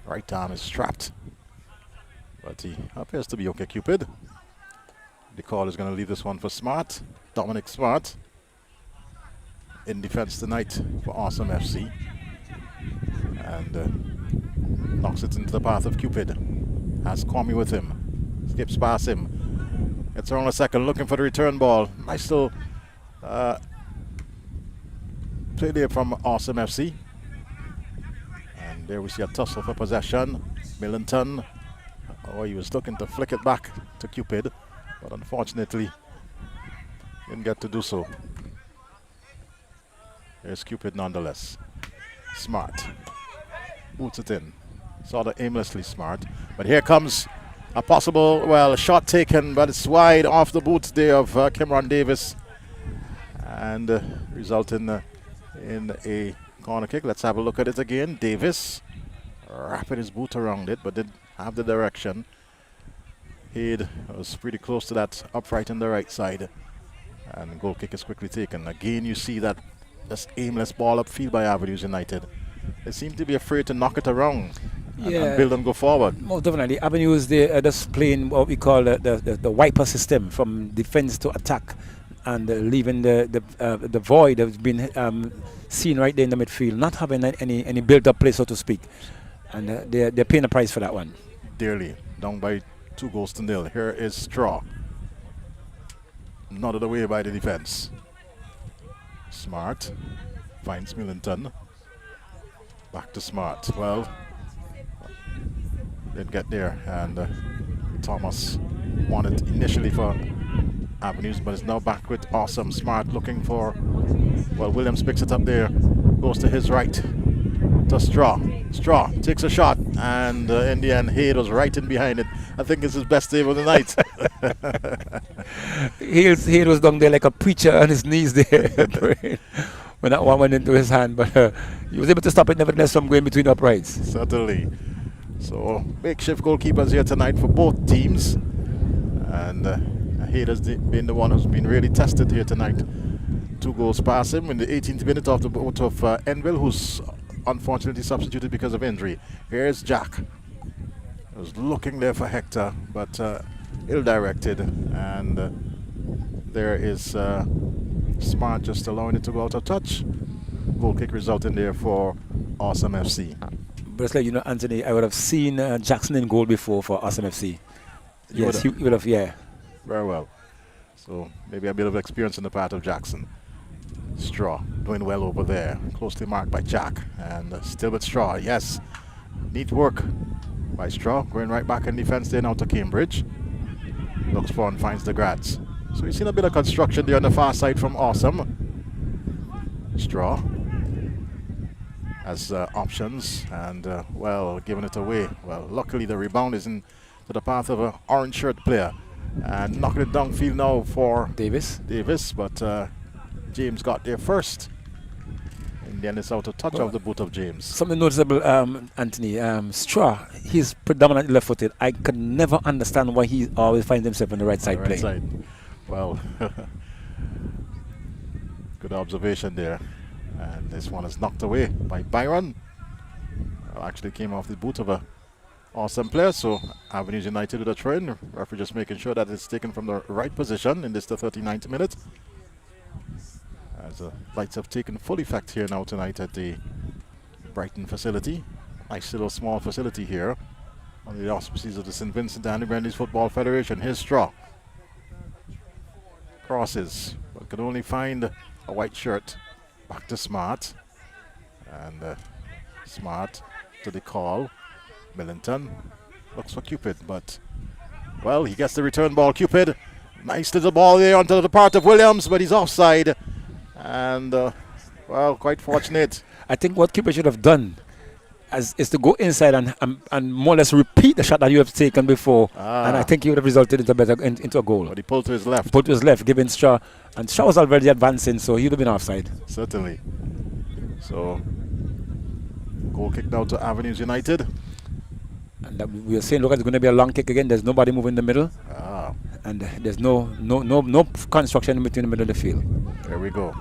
Right arm is strapped. But he appears to be okay, Cupid. The call is going to leave this one for Smart. Dominic Smart. In defense tonight for Awesome FC. And knocks it into the path of Cupid. Has Kwame with him. Skips past him. Gets around a second, looking for the return ball. Nice little play there from Awesome FC. And there we see a tussle for possession. Millington. Oh, he was looking to flick it back to Cupid, but unfortunately didn't get to do so. There's Cupid nonetheless. Smart. Boots it in. Sort of aimlessly Smart. But here comes a possible, a shot taken, but it's wide off the boot there of Kimron Davis. And resulting in a corner kick. Let's have a look at it again. Davis wrapping his boot around it, but didn't have the direction. Haid was pretty close to that upright on the right side. And goal kick is quickly taken. Again, you see that this aimless ball upfield by Avenues United. They seem to be afraid to knock it around. and build and go forward. Most definitely. Avenues, they are just playing what we call the wiper system from defense to attack, and leaving the void that's been seen right there in the midfield, not having any built-up play, so to speak. And they're paying a price for that one. Dearly. Down by 2-0. Here is Straw. Nodded away by the defense. Smart finds Millington. Back to Smart. Well, didn't get there, and Thomas wanted initially for Avenues, but is now back with Awesome. Smart looking for, well, Williams picks it up there, goes to his right to Straw. Straw takes a shot, and in the end, Hayes was right in behind it. I think it's his best save of the night. Hayes was down there like a preacher on his knees there when that one went into his hand, but he was able to stop it nevertheless from going between the uprights. Certainly. So makeshift goalkeepers here tonight for both teams, and Hayes has been the one who's been really tested here tonight. 2 goals past him in the 18th minute of the boat of Enville, who's unfortunately substituted because of injury. Here's Jack. He was looking there for Hector, but ill-directed, and there is Smart just allowing it to go out of touch. Goal kick resulting there for Awesome FC. But it's like, you know, Anthony, I would have seen Jackson in goal before for Awesome FC. Yes, he would have, yeah. Very well. So maybe a bit of experience on the part of Jackson. Straw doing well over there, closely marked by Jack, and still with Straw. Yes, neat work by Straw, going right back in defense there now to Cambridge. Looks for and finds the Grads. So we've seen a bit of construction there on the far side from Awesome. Straw has options, and well, giving it away. Well, luckily the rebound is in to the path of an orange shirt player, and knocking it downfield now for Davis, but James got there first, and then it's out of touch of the boot of James. Something noticeable, Anthony, Straw, he's predominantly left-footed. I could never understand why he always finds himself on the right side playing. Well, good observation there. And this one is knocked away by Byron. Actually came off the boot of a Awesome player, so Avenues United with a throw-in. Referee just making sure that it's taken from the right position in this the 39th minute. As the lights have taken full effect here now tonight at the Brighton facility. Nice little small facility here under the auspices of the St. Vincent and the Grenadines Football Federation. Here's Straw. Crosses, but could only find a white shirt. Back to Smart, and Smart to the call. Millington looks for Cupid, but well, he gets the return ball. Cupid, nice little ball there onto the part of Williams, but he's offside, and well, quite fortunate. I think what Cupid should have done is to go inside and more or less repeat the shot that you have taken before, and I think he would have resulted into a goal. But he pulled to his left. Pulled to his left, giving Straw, and Straw was already advancing, so he would have been offside. Certainly. So, goal kick now to Avenues United. And we are saying, look, it's going to be a long kick again. There's nobody moving in the middle, and there's no construction in between the middle of the field. There we go.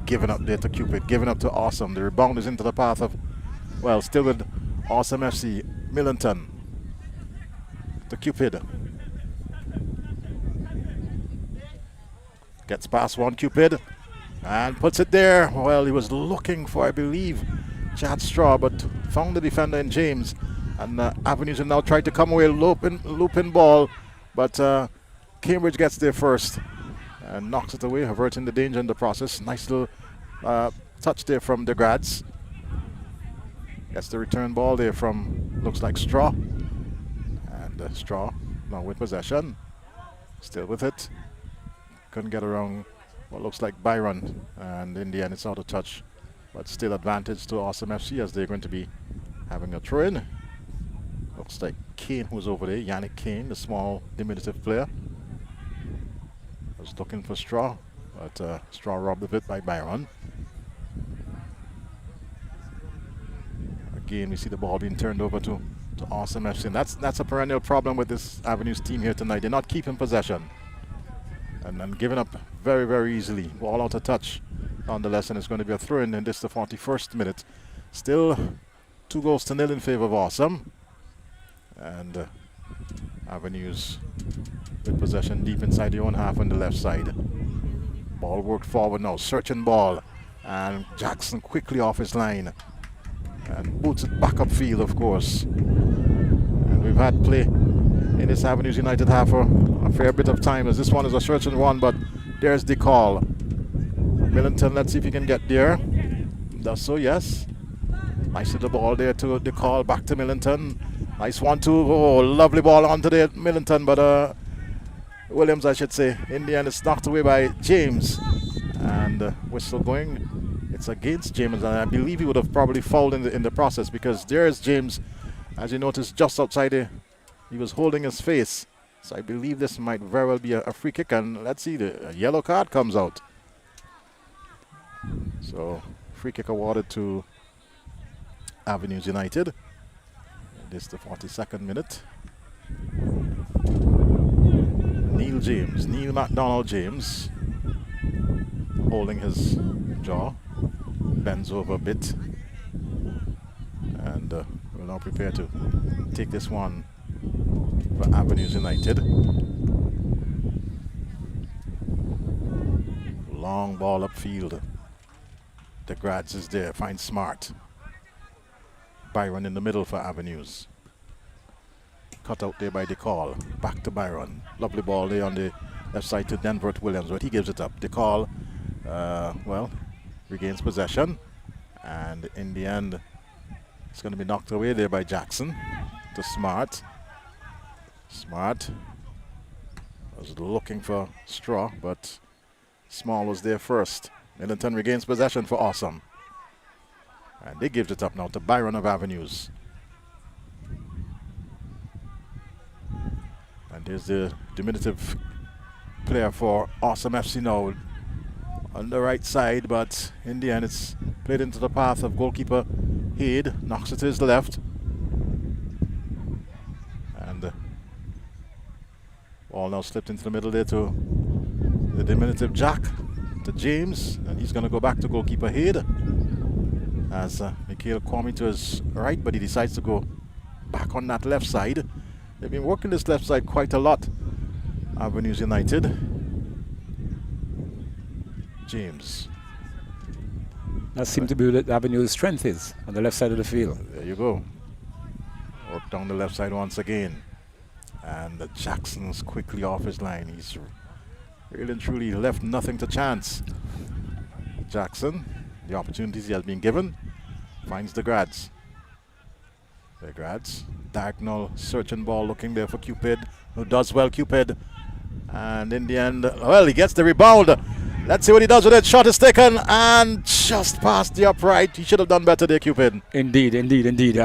Giving up there to Cupid, giving up to Awesome. The rebound is into the path of, well, still with Awesome FC. Millington to Cupid. Gets past one, Cupid, and puts it there. Well, he was looking for, I believe, Chad Straw, but found the defender in James. And Avenues have now tried to come away, looping ball, but Cambridge gets there first and knocks it away, averting the danger in the process. Nice little touch there from the Grads. Gets the return ball there from, looks like Straw. And Straw now with possession. Still with it. Couldn't get around what looks like Byron. And in the end, it's out of touch. But still advantage to Awesome FC as they're going to be having a throw-in. Looks like Kane who's over there. Yannick Kane, the small, diminutive player. Was looking for Straw. But Straw robbed of it by Byron. Again, we see the ball being turned over to Awesome FC. And that's a perennial problem with this Avenues team here tonight. They're not keeping possession. And giving up very, very easily. Ball out of touch. Nonetheless, and it's going to be a throw-in this the 41st minute. Still 2-0 in favor of Awesome. And Avenues with possession deep inside the own half on the left side. Ball worked forward now, searching ball. And Jackson quickly off his line. And boots it back upfield, of course. And we've had play in this Avenues United half for a fair bit of time, as this one is a searching one, but there's the call. Millington, let's see if he can get there. Does so, yes. Nice little ball there to the call, back to Millington. Nice 1-2. Oh, lovely ball onto the Millington, but Williams, I should say. In the end, it's knocked away by James. And whistle going. It's against James, and I believe he would have probably fouled in the process, because there's James, as you notice, just outside he was holding his face. So I believe this might very well be a free kick, and let's see, a yellow card comes out. So free kick awarded to Avenues United. This is the 42nd minute. Neil MacDonald James, holding his jaw, bends over a bit, and will now prepare to take this one for Avenues United. Long ball upfield. De Grads is there, finds Smart. Byron in the middle for Avenues. Cut out there by DeCall. Back to Byron. Lovely ball there on the left side to Denvert Williams, but he gives it up. DeCall, well, regains possession. And in the end, it's going to be knocked away there by Jackson to Smart. Smart was looking for Straw, but Small was there first. Millington regains possession for Awesome. And they gives it up now to Byron of Avenues. And there's the diminutive player for Awesome FC now on the right side, but in the end it's played into the path of goalkeeper Haid, knocks it to his left. And ball now slipped into the middle there to the diminutive Jack, to James, and he's going to go back to goalkeeper Haid. As Mikhail Kwame to his right, but he decides to go back on that left side. They've been working this left side quite a lot, Avenues United. James. That seems to be what Avenues' strength is, on the left side of the field. There you go. Work down the left side once again. And Jackson's quickly off his line. He's really and truly left nothing to chance. Jackson, the opportunities he has been given, finds the Grads. The Grads, diagonal searching ball looking there for Cupid, who does well, Cupid. And in the end, well, he gets the rebound. Let's see what he does with it. Shot is taken and just past the upright. He should have done better there, Cupid. Indeed.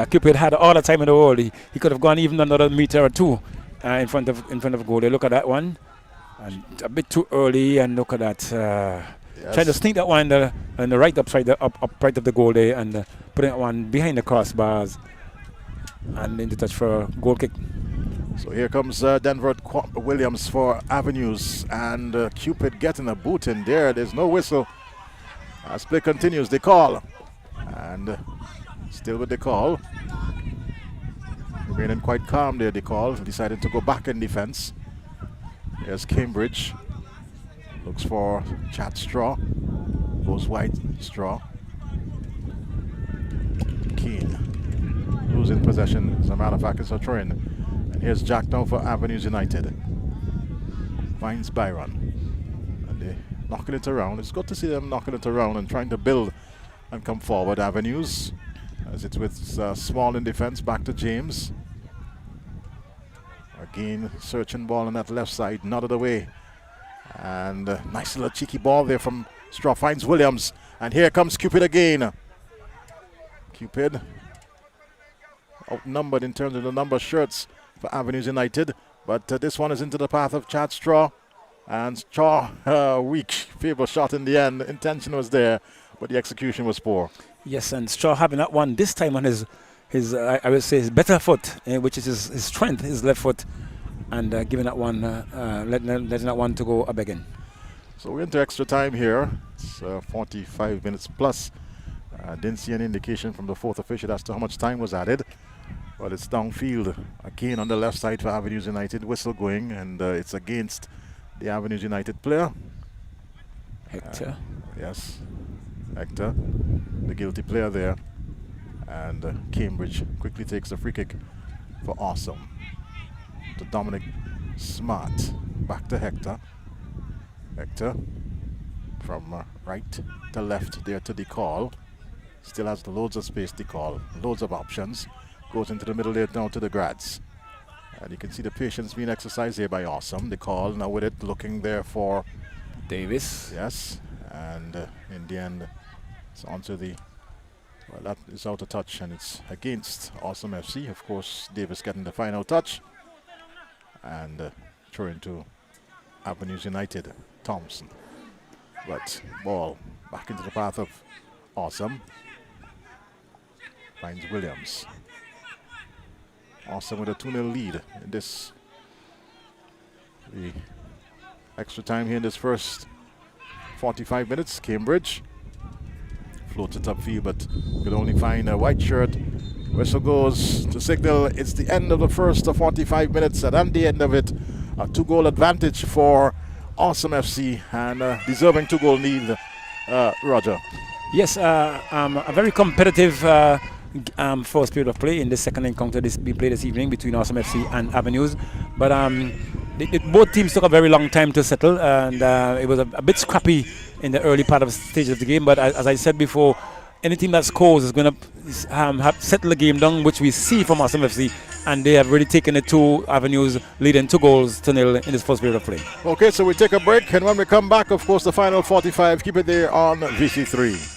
Cupid had all the time in the world. He could have gone even another meter or two in front of goal. Look at that one. And a bit too early, and look at that. Yes. Trying to sneak that one on the right upside, upright of the goal there, and putting that one behind the crossbars and into touch for a goal kick. So here comes Denver Williams for Avenues, and Cupid getting a boot in there. There's no whistle. As play continues, they call. And still with the call. Remaining quite calm there, they call. Decided to go back in defense. Here's Cambridge. Looks for Chad Straw. Goes wide, Straw. Keane. Losing possession. As a matter of fact, it's a throw-in. And here's Jack now for Avenues United. Finds Byron. And they're knocking it around. It's good to see them knocking it around and trying to build and come forward. Avenues. As it's with Small in defense. Back to James. Again, searching ball on that left side, not of the way. And nice little cheeky ball there from Straw, finds Williams. And here comes Cupid again. Cupid outnumbered in terms of the number of shirts for Avenues United. But this one is into the path of Chad Straw. And Straw, weak, feeble shot in the end. Intention was there, but the execution was poor. Yes, and Straw having that one this time on his I would say his better foot, which is his strength, his left foot, and giving that one, letting that one to go up again. So we're into extra time here. It's 45 minutes plus Didn't see any indication from the fourth official as to how much time was added. But it's downfield again on the left side for Avenues United. Whistle going, and it's against the Avenues United player. Hector. Yes, Hector, the guilty player there. And Cambridge quickly takes a free kick for Awesome. To Dominic Smart. Back to Hector. Hector from right to left there to DeCall. Still has loads of space, DeCall. Loads of options. Goes into the middle there down to the Grads. And you can see the patience being exercised here by Awesome. DeCall now with it, looking there for Davis. Yes. And in the end, it's onto the... Well, that is out of touch, and it's against Awesome FC. Of course, Davis getting the final touch. And throw into Avenues United, Thompson. But ball back into the path of Awesome. Finds Williams. Awesome with a 2-0 lead in this. The extra time here in this first 45 minutes. Cambridge floats it upfield, but could only find a white shirt. Whistle goes to signal it's the end of the first 45 minutes, and at the end of it, a 2-goal advantage for Awesome FC, and deserving 2-goal lead. Roger. Yes, a very competitive first period of play in the second encounter being played this evening between Awesome FC and Avenues. But both teams took a very long time to settle, and it was a bit scrappy in the early part of the stage of the game. But as I said before, any team that scores is going to settle the game down, which we see from Awesome FC, and they have really taken it to Avenues, leading 2-0 in this first period of play. Okay, so we take a break, and when we come back, of course, the final 45. Keep it there on VC3.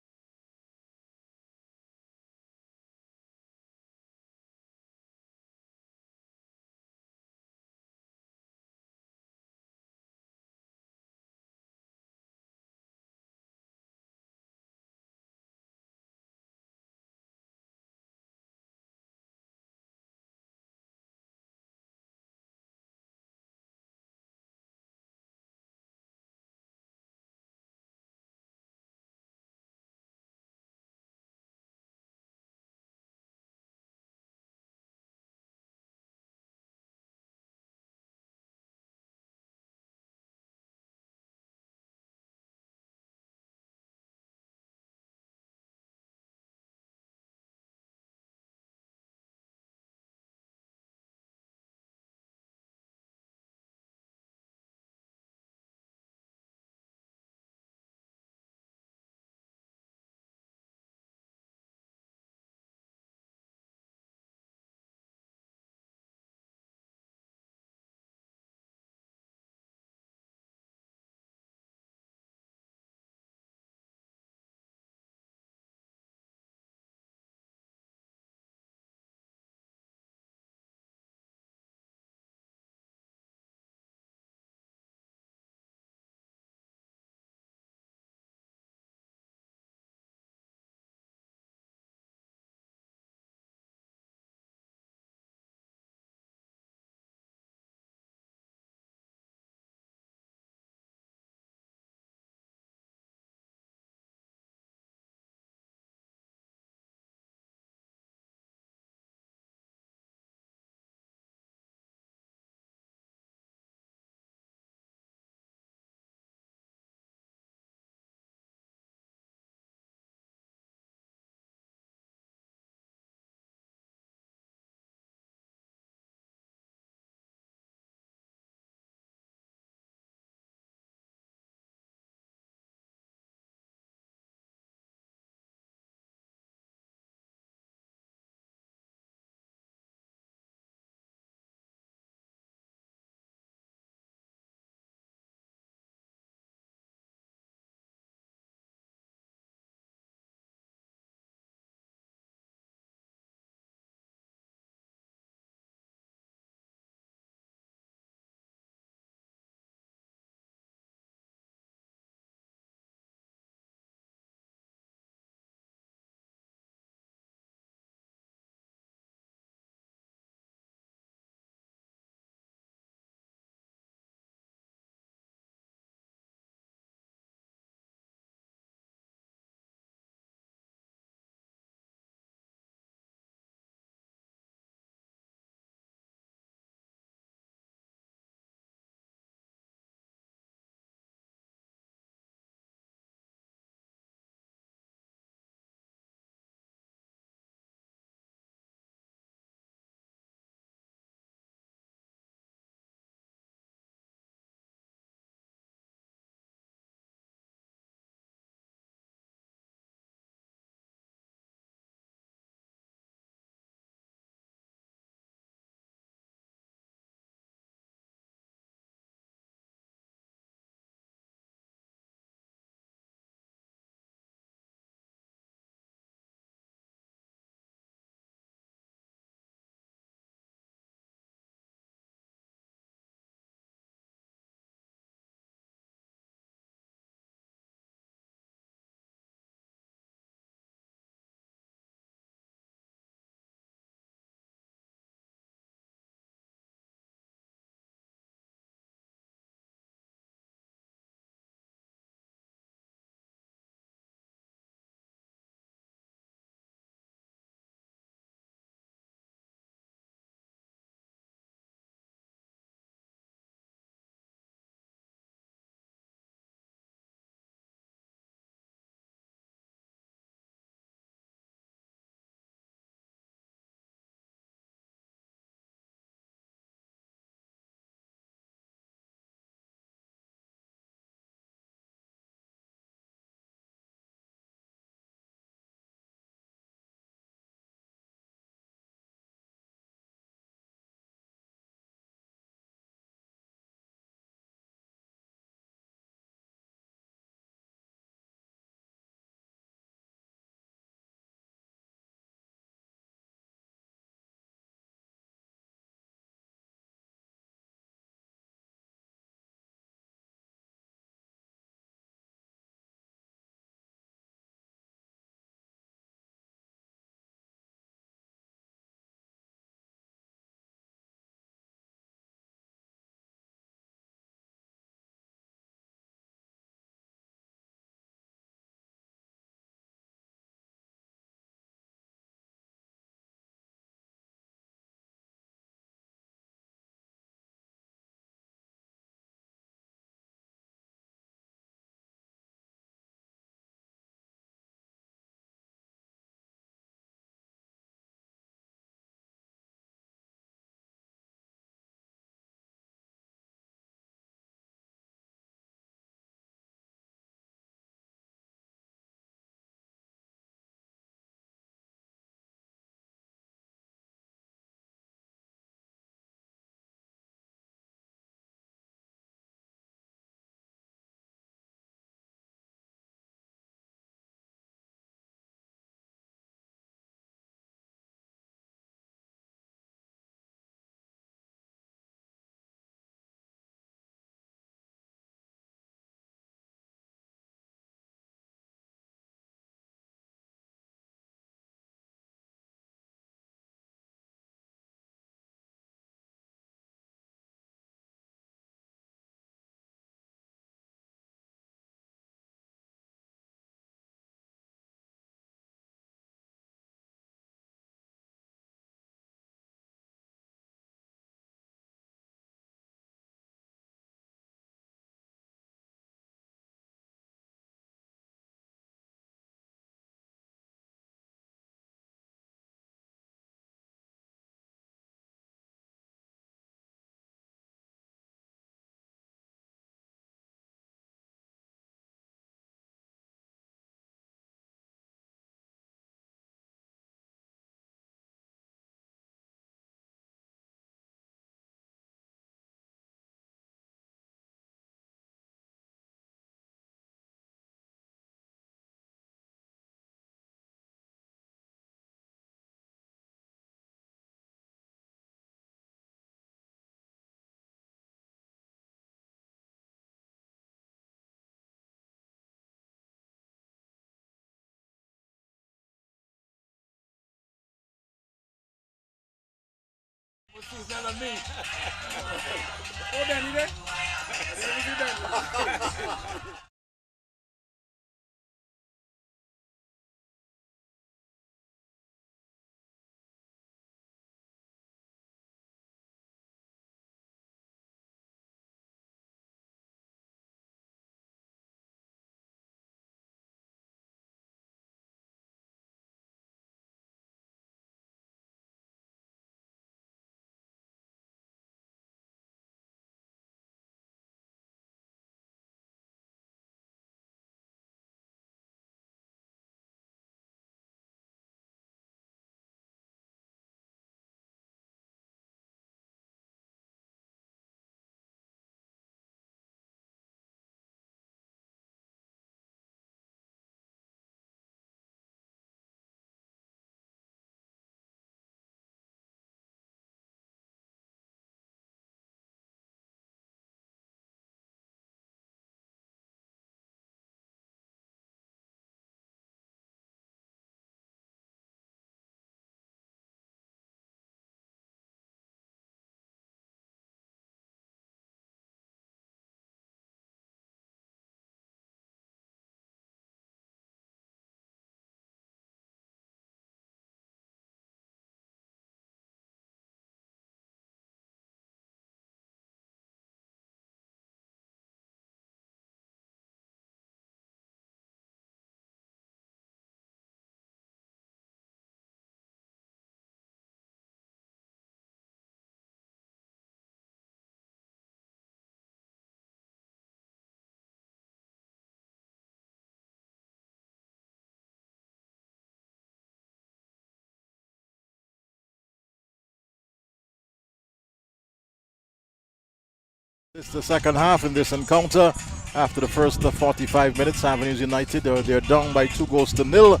It's the second half in this encounter. After the first 45 minutes, Avenues United, they're down by 2-0.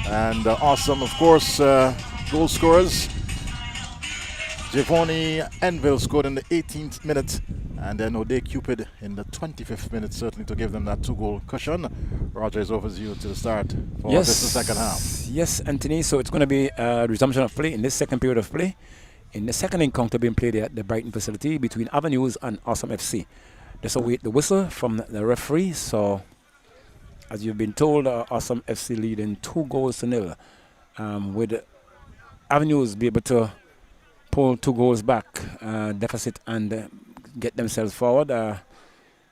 And awesome, of course, goal scorers. Giovanni Enville scored in the 18th minute. And then O'Day Cupid in the 25th minute, certainly to give them that 2-goal cushion. Roger, is over to you to the start for this the second half. Yes, Anthony. So it's going to be a resumption of play in this second period of play. In the second encounter being played at the Brighton facility between Avenues and Awesome FC. Just await the whistle from the referee. So, as you've been told, Awesome FC leading 2-0. With Avenues be able to pull 2 goals back deficit and get themselves forward.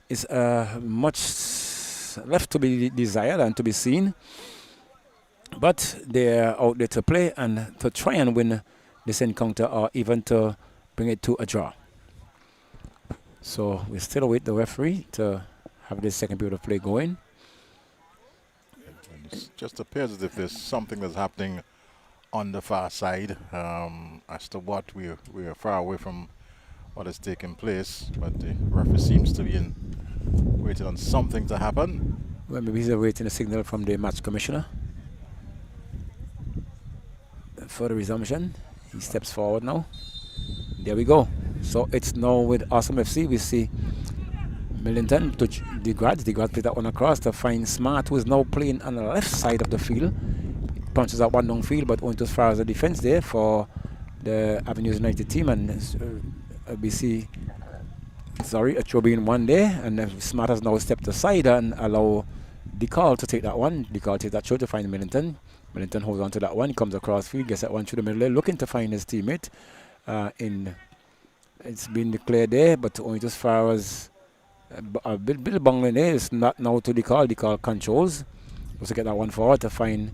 It's much left to be desired and to be seen. But they're out there to play and to try and win this encounter, or even to bring it to a draw. So we still await the referee to have this second period of play going. It just appears as if there's something that's happening on the far side. As to what, we are far away from what is taking place, but the referee seems to be waiting on something to happen. Well, maybe he's awaiting a signal from the match commissioner for the resumption. He steps forward now. There we go. So it's now with Awesome FC. We see Millington to DeGrads. DeGrads played that one across to find Smart, who is now playing on the left side of the field. Punches that one downfield, but went as far as the defense there for the Avenues United team. And we see, a throw being one there. And Smart has now stepped aside and allow DeCall to take that one. DeCall takes that throw to find Millington. Millington holds on to that one. He comes across field, gets that one through the middle there, looking to find his teammate. It's been declared there, but only as far as a bit bungling there. It's not now to DeCall. DeCall controls. Also get that one forward to find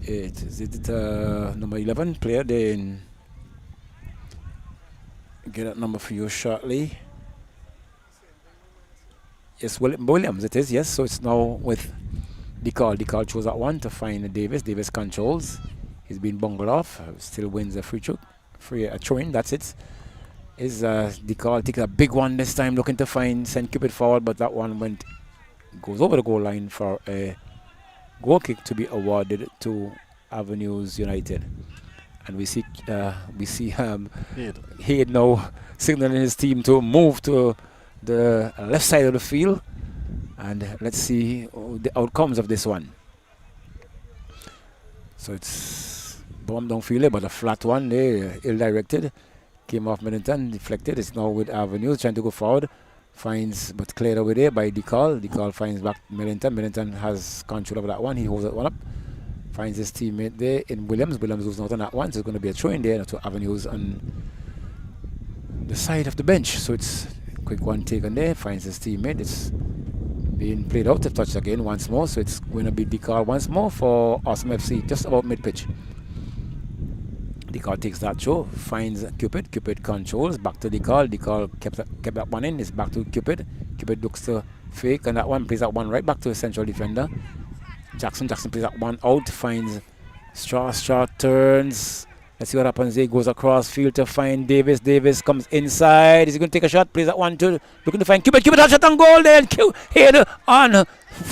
it. Is it number 11 player there? Get that number for you shortly. Yes, Williams it is. Yes, so it's now with DeCall. DeCall chose that one to find Davis. Davis controls. He's been bungled off. Still wins a free throw-in. That's it. Is DeCall takes a big one this time, looking to find St. Cupid forward, but that one goes over the goal line for a goal kick to be awarded to Avenues United. And we see Head now signaling his team to move to the left side of the field. And let's see the outcomes of this one. So it's bomb downfield, but a flat one there, ill-directed. Came off Middleton, deflected. It's now with Avenues trying to go forward. Finds, but cleared over there by DeCall. DeCall finds back Middleton. Middleton has control over that one. He holds that one up. Finds his teammate there in Williams. Williams was not on that one, so it's going to be a throw in there to Avenues on the side of the bench. So it's a quick one taken there. Finds his teammate. It's being played out to touch again once more. So it's going to be DeCall once more for Awesome FC, just about mid-pitch. DeCall takes that throw, finds Cupid. Cupid controls, back to DeCall. DeCall kept that one in. It's back to Cupid. Cupid looks to fake, and that one plays that one right back to the central defender. Jackson plays that one out, finds Straw. Straw turns. Let's see what happens there. Goes across field to find Davis. Davis comes inside. Is he going to take a shot? Plays that one to looking to find Cupid. Cupid has shot on goal there. Head on.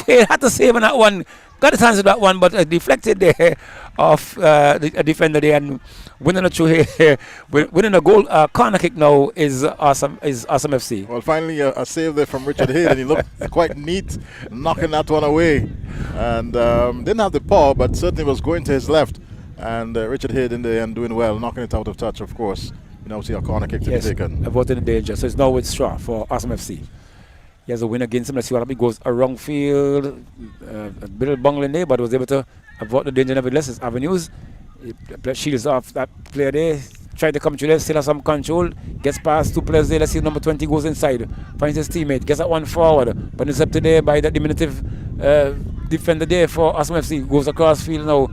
He had to save on that one. Got a chance with that one, but deflected there off the defender there, and winning a throw here, winning a goal corner kick now is Awesome FC. Well, finally a save there from Richard Hayden. He looked quite neat, knocking that one away, and didn't have the power, but certainly was going to his left. And Richard Hayden there and doing well, knocking it out of touch. Of course, you now see a corner kick to be taken. Avoiding the danger. So it's now with Straw for Awesome FC. He has a win against him. Let's see what happens. He goes around field, a bit of bungling there, but was able to avoid the danger nevertheless. It's Avenues. He shields off that player there. Tried to come through there, still has some control. Gets past two players there. Let's see, number 20 goes inside. Finds his teammate. Gets that one forward. But it's up to there by that diminutive defender there for Awesome FC. Goes across field now.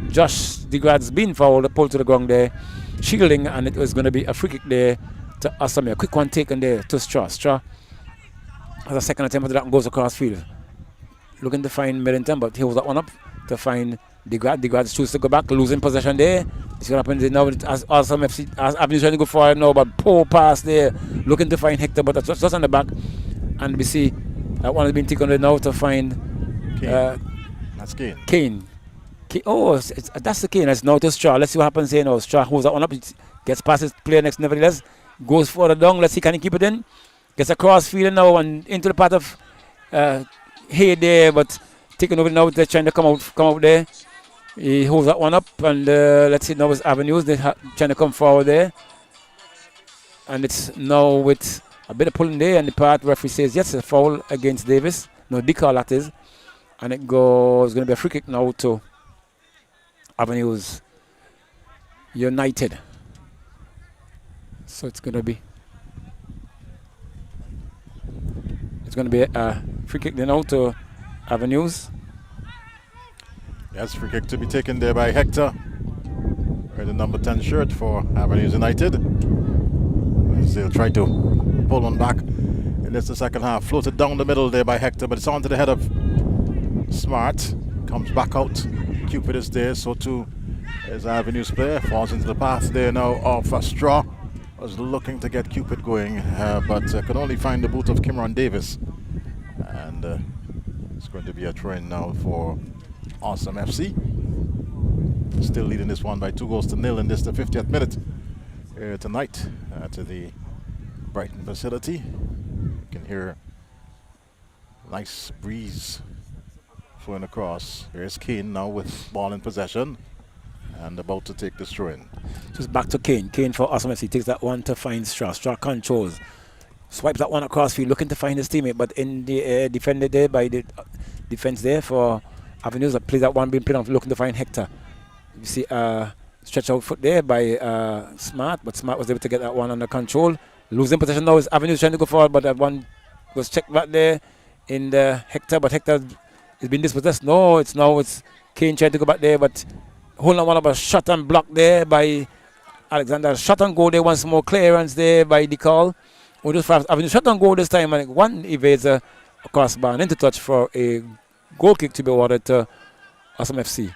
Josh DeGrad's been fouled, pulled to the ground there. Shielding, and it was going to be a free kick there to Awesome. A quick one taken there to Straw. Straw has a second attempt at that and goes across field. Looking to find Middleton, but he holds that one up to find DeGrad. DeGrad chooses to go back, losing possession there. See what happens now as Awesome FC, as Avenues trying to go forward now, but poor pass there. Looking to find Hector, but that's just on the back. And we see that one has been taken now to find that's Kane. Kane. Oh, that's the Kane. That's now to Straw. Let's see what happens here now. Straw holds that one up, gets past his player next, nevertheless. Goes further down. Let's see, can he keep it in? Gets across field now and into the part of Hay there, but taking over now. They're trying to come out there. He holds that one up, and let's see now it's Avenues. They're trying to come forward there, and it's now with a bit of pulling there, and the part referee says yes, a foul against Davis. No, DeCall that is, and it goes going to be a free kick now to Avenues United. So it's going to be a free kick then out to Avenues. Yes, free kick to be taken there by Hector. Wearing the number 10 shirt for Avenues United. As they'll try to pull one back in this the second half. Floated down the middle there by Hector, but it's onto the head of Smart. Comes back out. Cupid is there, so too is Avenues player. Falls into the path there now of Straw. Was looking to get Cupid going, but could only find the boot of Kimron Davis. And it's going to be a throw-in now for Awesome FC. Still leading this one by 2-0 in this the 50th minute here tonight to the Brighton facility. You can hear nice breeze flowing across. Here's Kane now with ball in possession and about to take this throw in. Just back to Kane. Kane for Awesome FC takes that one to find Straw. Straw controls. Swipes that one across field, looking to find his teammate, but in the defended there by the defense there for Avenues. That plays that one being played off, looking to find Hector. You see stretch out foot there by Smart, but Smart was able to get that one under control. Losing possession now is Avenues trying to go forward, but that one was checked back there in the Hector, but Hector is being dispossessed. No, it's Kane trying to go back there, but holding on one of a shot and block there by Alexander. Shot on goal there once more. Clearance there by DeCall. Avenues shot on goal this time, and one evades a crossbar and into touch for a goal kick to be awarded to Awesome FC.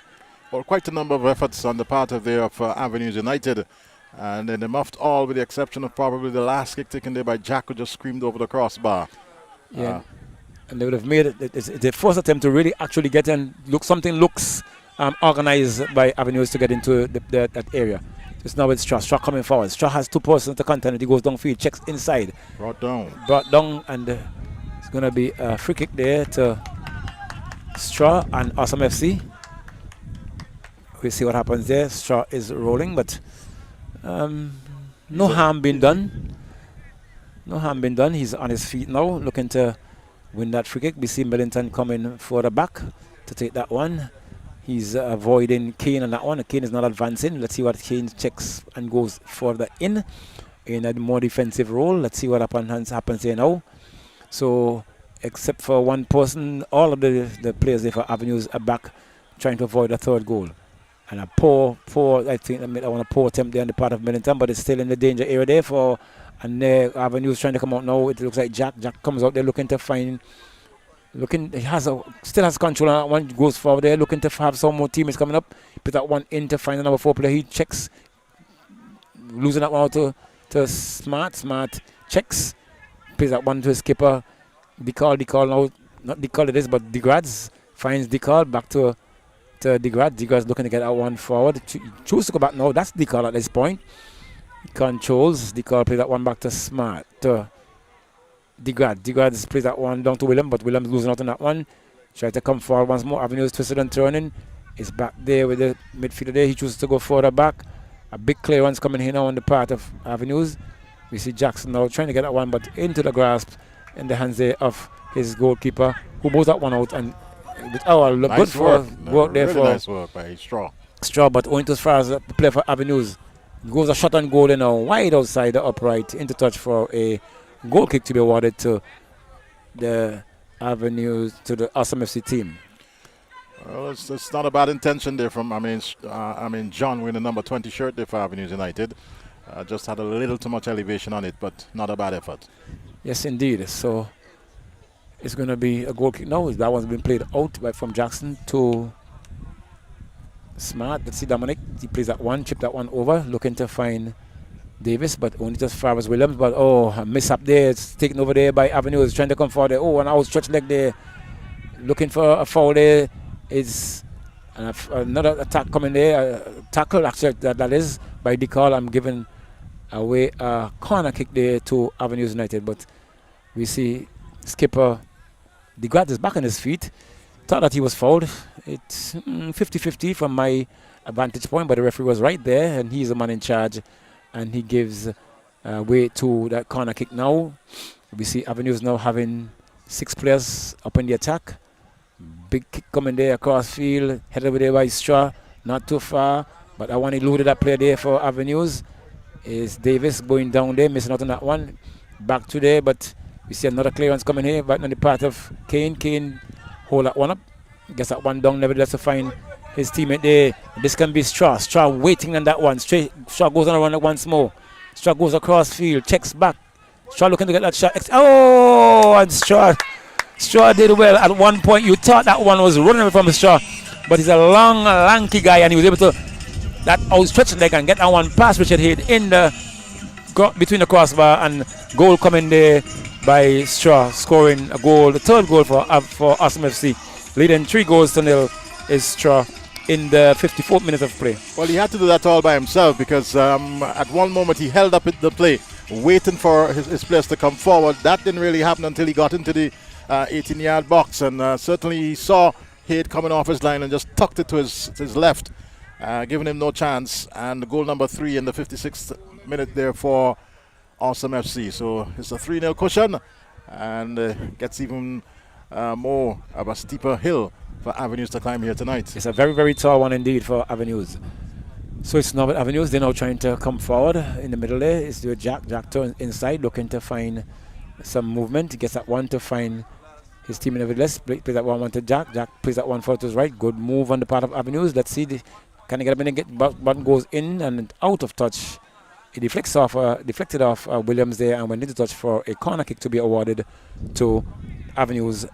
Well, quite a number of efforts on the part of Avenues United, and then they muffed all with the exception of probably the last kick taken there by Jack, who just screamed over the crossbar. Yeah, and they would have made it. It's the first attempt to really actually get in. Something looks organized by Avenues to get into that area. Just now it's Straw. Straw coming forward. Straw has two persons to contend. He goes downfield, checks inside. Brought down, and it's going to be a free kick there to Straw and Awesome FC. We'll see what happens there. Straw is rolling, but No harm been done. No harm been done. He's on his feet now, looking to win that free kick. We see Millington coming further back to take that one. He's avoiding Kane on that one. Kane is not advancing. Let's see what Kane checks and goes further in a more defensive role. Let's see what happens here now. So, except for one person, all of the players there for Avenues are back trying to avoid a third goal. And a poor, I think, I want a poor attempt there on the part of Millington, but it's still in the danger area there for, and Avenues trying to come out now. It looks like Jack comes out there looking to find, he still has control on that one, goes forward there, looking to have some more teammates coming up, put that one in to find a number 4 player. He checks, losing that one out to Smart checks, plays that one to his skipper, Decall now, not Decall it is, but Degrads finds Decall back to Degrad. Degrad's looking to get that one forward. Choose to go back now. That's Decall at this point. Controls. Decall plays that one back to Smart. To Degrad. Degrad plays that one down to William, but William's losing out on that one. Tries to come forward once more. Avenues twisted and turning. Is back there with the midfielder there. He chooses to go further back. A big clearance coming here now on the part of Avenues. We see Jackson now trying to get that one, but into the grasp in the hands there of his goalkeeper, who moves that one out. And nice good for work there really for nice work by Straw, but only as far as the play for Avenues. Goes a shot on goal and now wide outside the upright into touch for a goal kick to be awarded to the Avenues, to the Awesome FC team. Well, it's not a bad intention there from John with the number 20 shirt there for Avenues United. Just had a little too much elevation on it, but not a bad effort. Yes, indeed. So it's going to be a goal kick now. That one's been played out from Jackson to Smart. Let's see Dominic. He plays that one, chip that one over, looking to find Davis, but only just as far as Williams. But a miss up there. It's taken over there by Avenues, trying to come forward there. An outstretched leg there, looking for a foul there. Is another attack coming there. A tackle, actually, that is by Decall. I'm giving away a corner kick there to Avenues United, but we see skipper Degrad is back on his feet. Thought that he was fouled. It's 50-50 from my vantage point, but the referee was right there, and he's the man in charge, and he gives way to that corner kick now. We see Avenues now having 6 players up in the attack. Big kick coming there across field, headed over there by Straw, not too far, but I want to eluded that player there for Avenues. Is Davis going down there, missing out on that one. Back to there, but we see another clearance coming here, but on the part of Kane. Kane hold that one up, gets that one down, nevertheless to find his teammate there. This can be Straw. Straw waiting on that one. Straw goes on a run once more. Straw goes across field, checks back. Straw looking to get that shot. And Straw did well. At one point, you thought that one was running away from Straw, but he's a long, lanky guy, and he was able to that outstretched leg and get that one past Richard Head in the between the crossbar, and goal coming there by Straw, scoring a goal, the 3rd goal for Awesome FC, leading 3-0 is Straw in the 54th minute of play. Well, he had to do that all by himself because at one moment he held up the play, waiting for his players to come forward. That didn't really happen until he got into the 18-yard box, and certainly he saw Head coming off his line and just tucked it to his left, giving him no chance. And goal number 3 in the 56th minute there for Awesome FC. So it's a 3-0 cushion, and gets even more of a steeper hill for Avenues to climb here tonight. It's a very, very tall one indeed for Avenues. So it's Norbert Avenues. They're now trying to come forward in the middle there. It's the Jack turns inside, looking to find some movement. He gets that one to find his team in nevertheless. Plays that one to Jack. Jack plays that one forward to his right. Good move on the part of Avenues. Let's see. Can he get a minute? Button goes in and out of touch. It deflected off Williams there, and went into touch for a corner kick to be awarded to Avenues.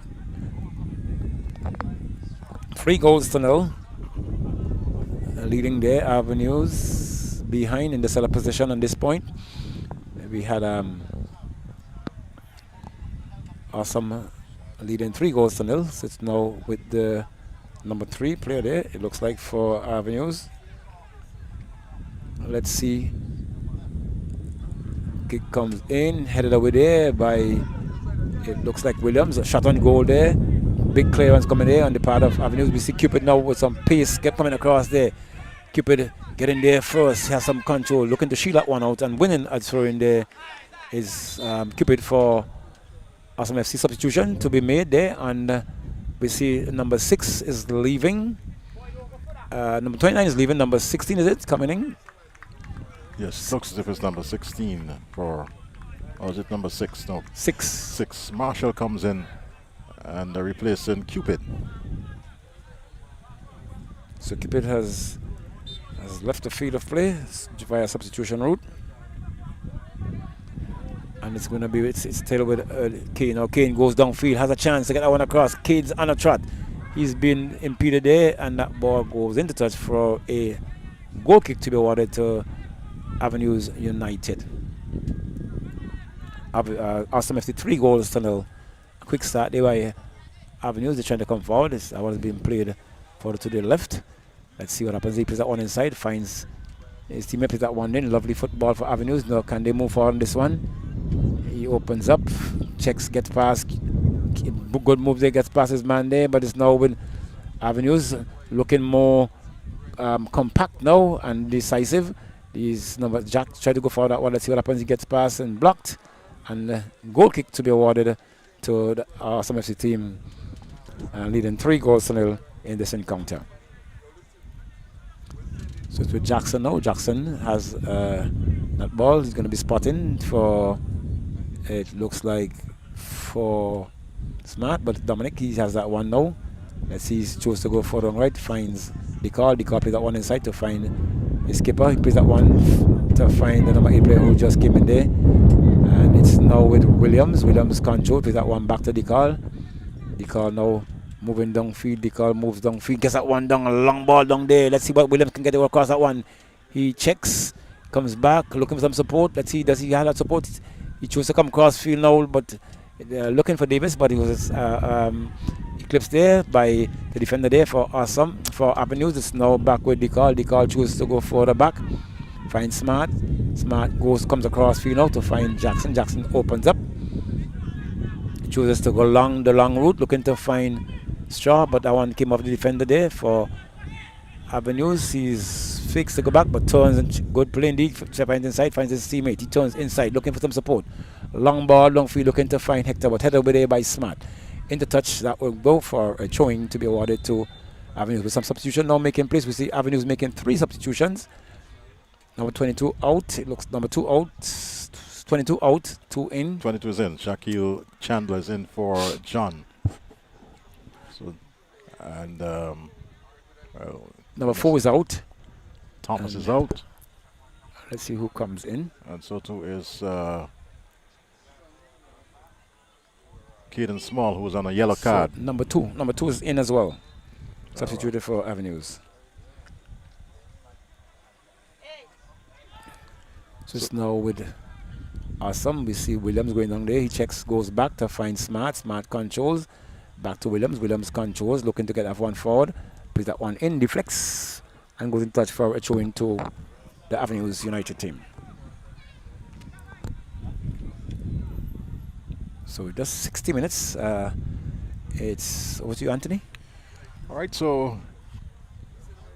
3-0. Leading there, Avenues behind in the seller position on this point. We had Awesome leading 3-0. So it's now with the number 3 player there, it looks like, for Avenues. Let's see. Kick comes in, headed away there by, it looks like Williams. A shot on goal there. Big clearance coming there on the part of Avenues. We see Cupid now with some pace, kept coming across there. Cupid getting there first, has some control, looking to shield that one out and winning a throw in there is Cupid for Awesome FC substitution to be made there. And we see number 6 is leaving. Number 29 is leaving. Number 16 is it coming in? Yes, looks as if it's number 16 for, or is it number 6? No. 6. 6. Marshall comes in and they're replacing Cupid. So Cupid has left the field of play via substitution route. And it's going to be, it's Taylor with Kane. Now Kane goes downfield, has a chance to get that one across. Kane's on a trot. He's been impeded there, and that ball goes into touch for a goal kick to be awarded to Avenues United. Awesome FC 3 goals to nil. A quick start there by Avenues. They're trying to come forward. That one is being played forward to the left. Let's see what happens. He plays that one inside, finds his teammate, plays that one in. Lovely football for Avenues. Now can they move forward on this one? He opens up, checks, gets past. Good move there, gets past his man there, but it's now with Avenues looking more compact now and decisive. These number Jack try to go for that one. Let's see what happens. He gets past and blocked, and goal kick to be awarded to the Awesome FC team, leading 3 goals to nil in this encounter. So it's with Jackson now. Jackson has that ball. He's going to be spotting for, it looks like, for Smart, but Dominic, he has that one now. Let's see, he's chose to go forward on right, finds Decall. Decall plays that one inside to find his skipper. He plays that one to find the number 8 player who just came in there. And it's now with Williams. Williams control, plays that one back to Decall. Decall now moving downfield. Decall moves downfield, gets that one down, a long ball down there. Let's see what Williams can get across that one. He checks, comes back, looking for some support. Let's see, does he have that support? He chose to come cross field now, but looking for Davis, but he was eclipsed there by the defender there for Awesome. For Avenues, it's now back with Decall. Decall chooses to go further back, finds Smart. Smart comes across field now to find Jackson. Jackson opens up. He chooses to go along the long route, looking to find Straw, but that one came off the defender there for Avenues. He's fixed to go back, but turns and good play indeed. Finds inside, finds his teammate. He turns inside, looking for some support. Long ball, long field, looking to find Hector, but headed over there by Smart. Into touch, that will go for a throwing to be awarded to Avenues with some substitution now making place. We see Avenues making 3 substitutions. Number 22 out. It looks number 2 out. 22 out, 2 in. 22 is in. Shaquille Chandler is in for John. So, and number 4 is out. Thomas is out. Let's see who comes in. And so too is Caden Small, who was on a yellow card. Number 2 is in as well. Substituted for Avenues. So it's now with Awesome. We see Williams going down there. He checks, goes back to find Smart. Smart controls. Back to Williams. Williams controls, looking to get that one forward. Plays that one in, deflects, and goes in touch for a throw into the Avenues United team. So just 60 minutes. It's over to you, Anthony. All right, so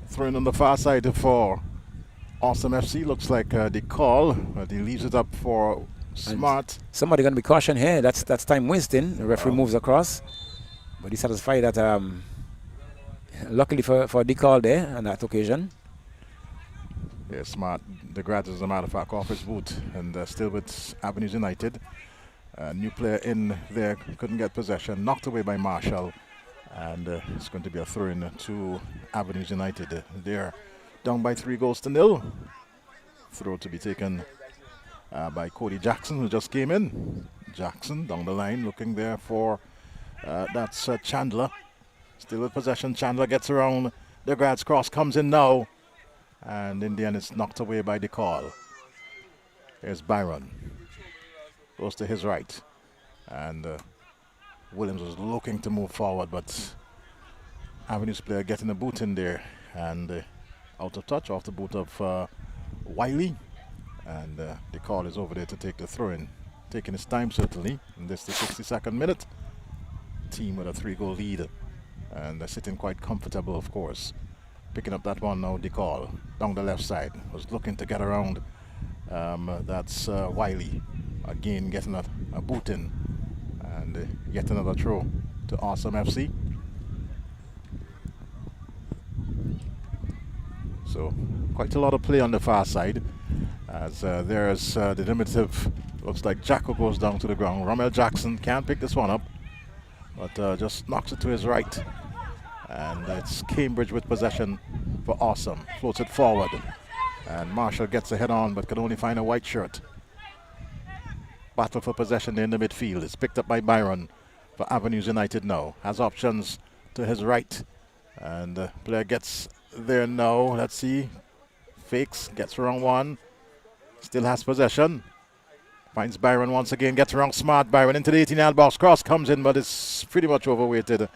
throwing on the far side for Awesome FC. Looks like the call. He leaves it up for Smart. And somebody going to be cautioned here. That's time wasting. The referee moves across. But he's satisfied that, luckily for the call there on that occasion. Yeah, Smart. The grad, as a matter of fact, off his boot. And still with Avenues United. New player in there, couldn't get possession. Knocked away by Marshall. And it's going to be a throw-in to Avenues United. They're down by 3 goals to nil. Throw to be taken by Cody Jackson, who just came in. Jackson down the line, looking there for that's Chandler. Still with possession. Chandler gets around. The Grad's cross comes in now. And in the end, it's knocked away by the call. Here's Byron. Goes to his right. And Williams was looking to move forward, but Avenues player getting a boot in there. And out of touch, off the boot of Wiley. And the call is over there to take the throw-in. Taking his time, certainly. And this is the 62nd minute. Team with a 3-goal lead. And they're sitting quite comfortable, of course. picking up that one now, the call down the left side. Was looking to get around. That's Wiley. Again, getting a boot in. And yet another throw to Awesome FC. So quite a lot of play on the far side. As there's the diminutive, looks like Jacko goes down to the ground. Romel Jackson can't pick this one up, but just knocks it to his right. And it's Cambridge with possession for Awesome. Floats it forward. And Marshall gets a head on, but can only find a white shirt. Battle for possession in the midfield. It's picked up by Byron for Avenues United now. Has options to his right. And the player gets there now. Let's see. Fakes, gets around one. Still has possession. Finds Byron once again. Gets around smart Byron into the 18-yard box. Cross comes in, but it's pretty much overweighted.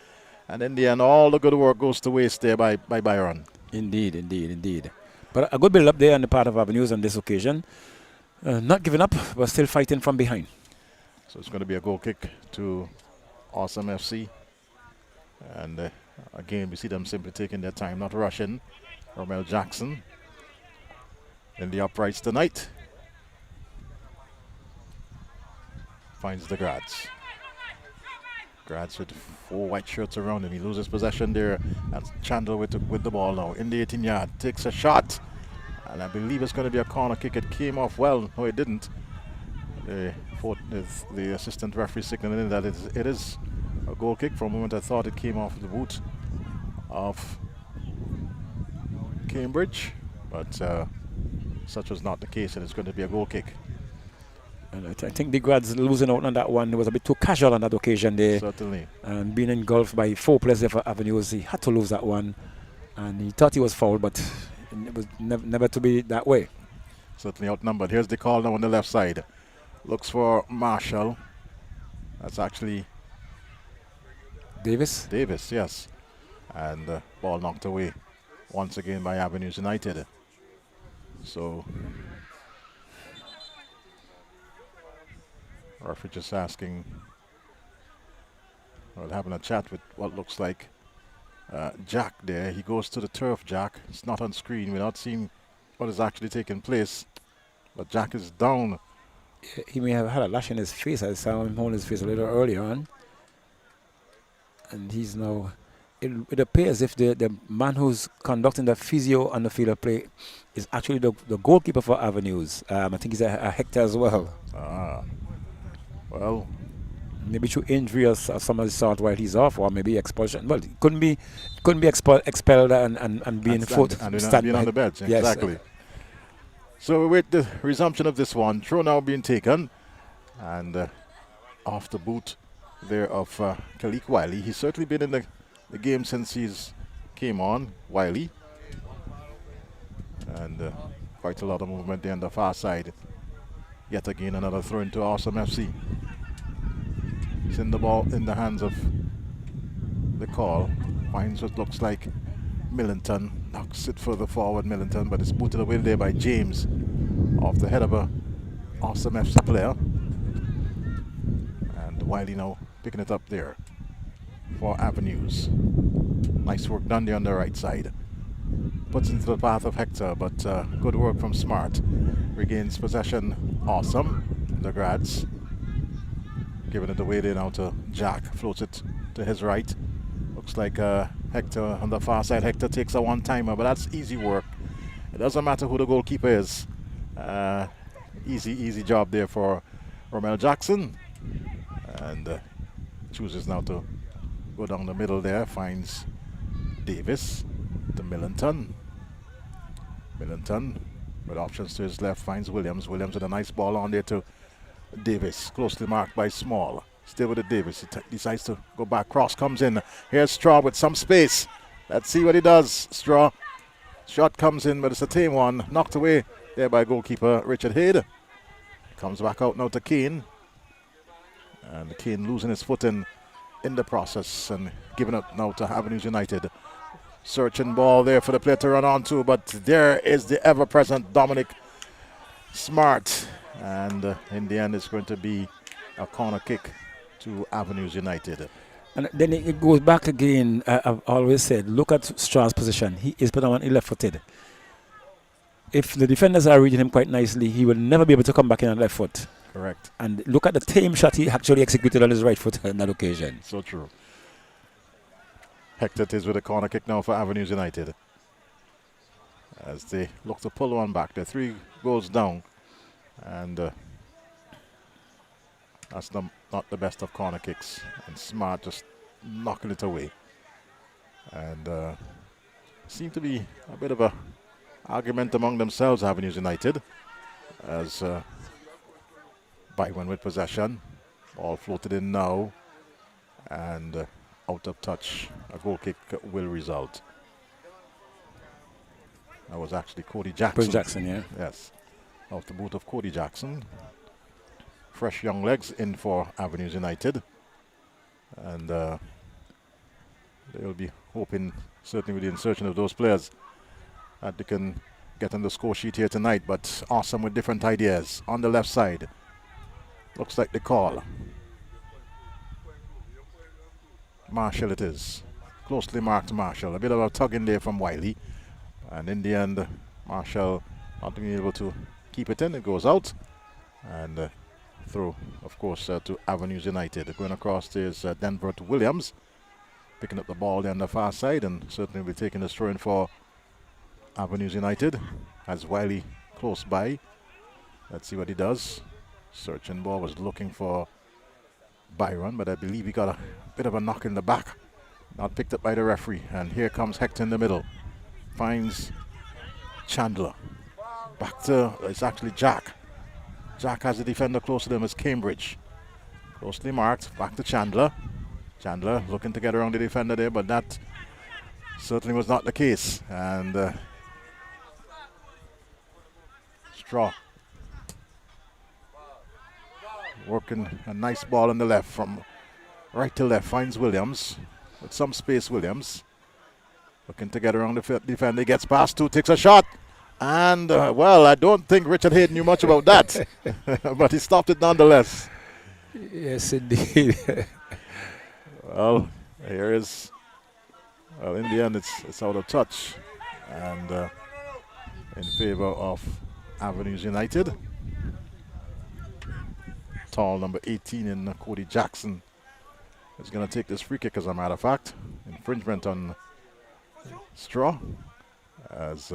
And in the end, all the good work goes to waste there by Byron. Indeed, indeed, indeed. But a good build-up there on the part of Avenues on this occasion. Not giving up, but still fighting from behind. So it's going to be a goal kick to Awesome FC. And again, we see them simply taking their time, not rushing. Romel Jackson in the uprights tonight. Finds the Grads. Grads with 4 white shirts around him. He loses possession there. And Chandler with the ball now. In the 18-yard. Takes a shot. And I believe it's going to be a corner kick. It came off well. No, it didn't. The assistant referee signaling that it is a goal kick. For a moment I thought it came off the boot of Cambridge. But such was not the case, and it's going to be a goal kick. And I think the Grads losing out on that one. It was a bit too casual on that occasion there. Certainly. And being engulfed by 4 players there for Avenues, he had to lose that one. And he thought he was fouled, but it was never to be that way. Certainly outnumbered. Here's the call now on the left side. Looks for Marshall. That's actually Davis? Davis, yes. And ball knocked away once again by Avenues United. So referee just asking, or having a chat with what looks like Jack there. He goes to the turf, Jack. It's not on screen. We're not seeing what is actually taking place. But Jack is down. He may have had a lash in his face. I saw him hold his face a little earlier on. And he's now... It appears as if the man who's conducting the physio on the field of play is actually the goalkeeper for Avenues. I think he's a Hector as well. Well, maybe through injury or some of the sort while he's off, or maybe expulsion. Well, he couldn't be expelled and being standing on the bench. Yes. Exactly. So we wait the resumption of this one. Throw now being taken, and off the boot there of Khalik Wiley. He's certainly been in the game since he's came on, Wiley. And quite a lot of movement there on the far side. Yet again another throw into Awesome FC. Send the ball in the hands of the call. Finds what looks like Millington. Knocks it further forward, Millington, but it's booted away there by James off the head of a Awesome FC player. And Wiley now picking it up there for Avenues. Nice work done there on the right side. Puts into the path of Hector, but good work from Smart. Regains possession. Awesome. The Grads. Giving it away there now to Jack. Floats it to his right. Looks like Hector on the far side. Hector takes a one-timer, but that's easy work. It doesn't matter who the goalkeeper is. Easy job there for Romel Jackson. And chooses now to go down the middle there. Finds Davis to Millington. Millington with options to his left finds Williams. Williams with a nice ball on there to Davis. Closely marked by Small. Still with it, Davis. He decides to go back. Cross comes in. Here's Straw with some space. Let's see what he does. Straw. Shot comes in, but it's a tame one. Knocked away there by goalkeeper Richard Hayde. Comes back out now to Kane. And Kane losing his footing in the process and giving up now to Avenues United. Searching ball there for the player to run on to, but there is the ever-present Dominic Smart. And in the end, it's going to be a corner kick to Avenues United. And then it goes back again. I've always said, look at Straw's position. He is predominantly left-footed. If the defenders are reading him quite nicely, he will never be able to come back in on left foot. Correct. And look at the tame shot he actually executed on his right foot on that occasion. So true. Hector is with a corner kick now for Avenues United. As they look to pull one back. They're 3 goals down. And that's not the best of corner kicks. And Smart just knocking it away. And seemed to be a bit of a argument among themselves, Avenues United. As Byron with possession. Ball floated in now. And out of touch. A goal kick will result. That was actually Cody Jackson. Cody Jackson, yeah. Yes. Off the boot of Cody Jackson. Fresh young legs in for Avenues United. And they'll be hoping, certainly with the insertion of those players, that they can get on the score sheet here tonight. But Awesome with different ideas. On the left side. Looks like the call. Marshall it is. Closely marked Marshall. A bit of a tug in there from Wiley. And in the end, Marshall not being able to keep it in. It goes out. And through, of course, to Avenues United. Going across is Denver to Williams. Picking up the ball there on the far side. And certainly will be taking this throw in for Avenues United. As Wiley close by. Let's see what he does. Searching ball, was looking for Byron. But I believe he got a bit of a knock in the back. Not picked up by the referee. And here comes Hector in the middle. Finds Chandler. Back to, it's actually Jack. Jack has the defender close to them as Cambridge. Closely marked. Back to Chandler. Chandler looking to get around the defender there, but that certainly was not the case. And Straw working a nice ball on the left from right to left. Finds Williams. With some space, Williams. Looking to get around the defender, gets past 2, takes a shot. And, well, I don't think Richard Hayden knew much about that. But he stopped it nonetheless. Yes, indeed. Well, here is, well, in the end, it's out of touch. And in favor of Avenues United. Tall number 18 in Cody Jackson is going to take this free kick, as a matter of fact. Infringement on Straw as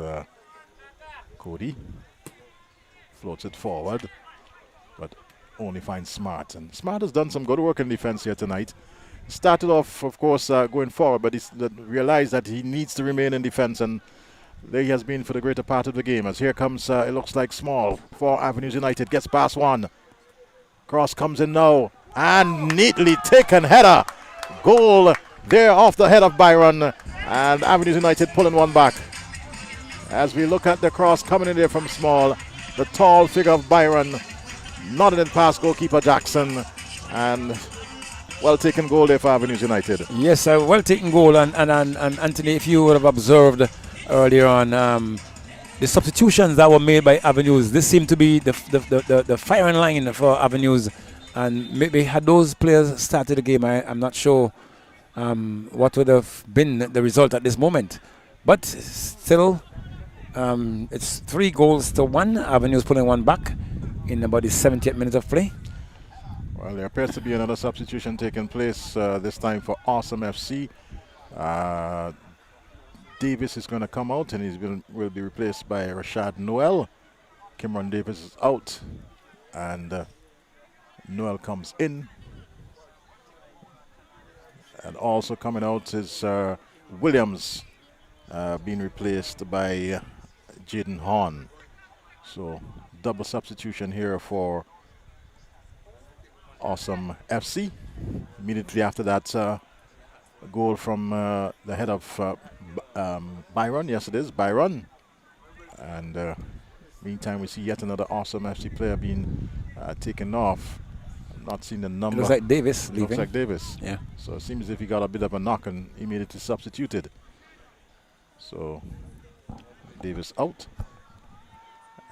Cody floats it forward, but only finds Smart. And Smart has done some good work in defense here tonight. Started off, of course, going forward, but he's realized that he needs to remain in defense, and there he has been for the greater part of the game. As here comes, it looks like Small for Avenues United, gets past one. Cross comes in now, and neatly taken header. Goal there off the head of Byron, and Avenues United pulling one back. As we look at the cross coming in there from Small, the tall figure of Byron nodded it past goalkeeper Jackson, and well taken goal there for Avenues United. Yes, a well taken goal, and Anthony, if you would have observed earlier on, the substitutions that were made by Avenues, this seemed to be the firing line for Avenues, and maybe had those players started the game, I'm not sure what would have been the result at this moment. But still, it's 3-1. Avenues pulling one back in about the 70th minute of play. Well, there appears to be another substitution taking place this time for Awesome FC. Davis is going to come out, and he will be replaced by Rashad Noel. Cameron Davis is out, and Noel comes in. And also coming out is Williams being replaced by Jaden Horn. So double substitution here for Awesome FC. Immediately after that, a goal from the head of Byron. Yes, it is Byron. And meantime, we see yet another Awesome FC player being taken off. I'm not seeing the number. It looks like Davis leaving. Looks like Davis. Yeah. So it seems as if he got a bit of a knock and immediately substituted. So Davis out.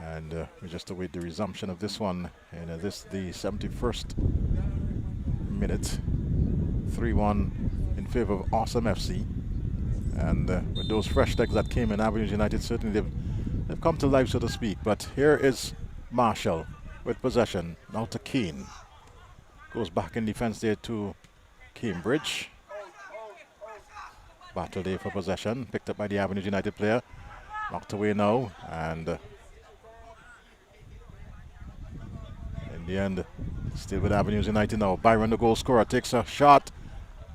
And we just await the resumption of this one. And the 71st minute. 3-1 in favor of Awesome FC. And with those fresh legs that came in, Avenues United certainly they've come to life, so to speak. But here is Marshall with possession. Now to Keane. Goes back in defense there to Cambridge. Battle there for possession. Picked up by the Avenues United player. Knocked away now. And in the end, still with Avenues United now. Byron, the goal scorer, takes a shot.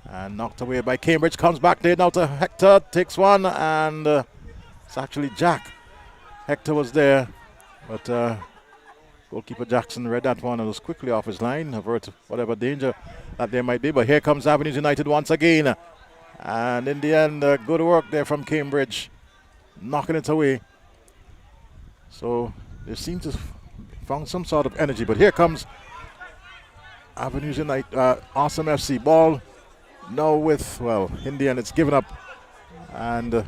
And knocked away by Cambridge. Comes back there now to Hector. Takes one. And it's actually Jack. Hector was there. But goalkeeper Jackson read that one and was quickly off his line. Avert whatever danger that there might be. But here comes Avenues United once again. And in the end, good work there from Cambridge. Knocking it away. So they seem to have found some sort of energy. But here comes Avenues United. Awesome FC ball. Now with, well, in the end it's given up. And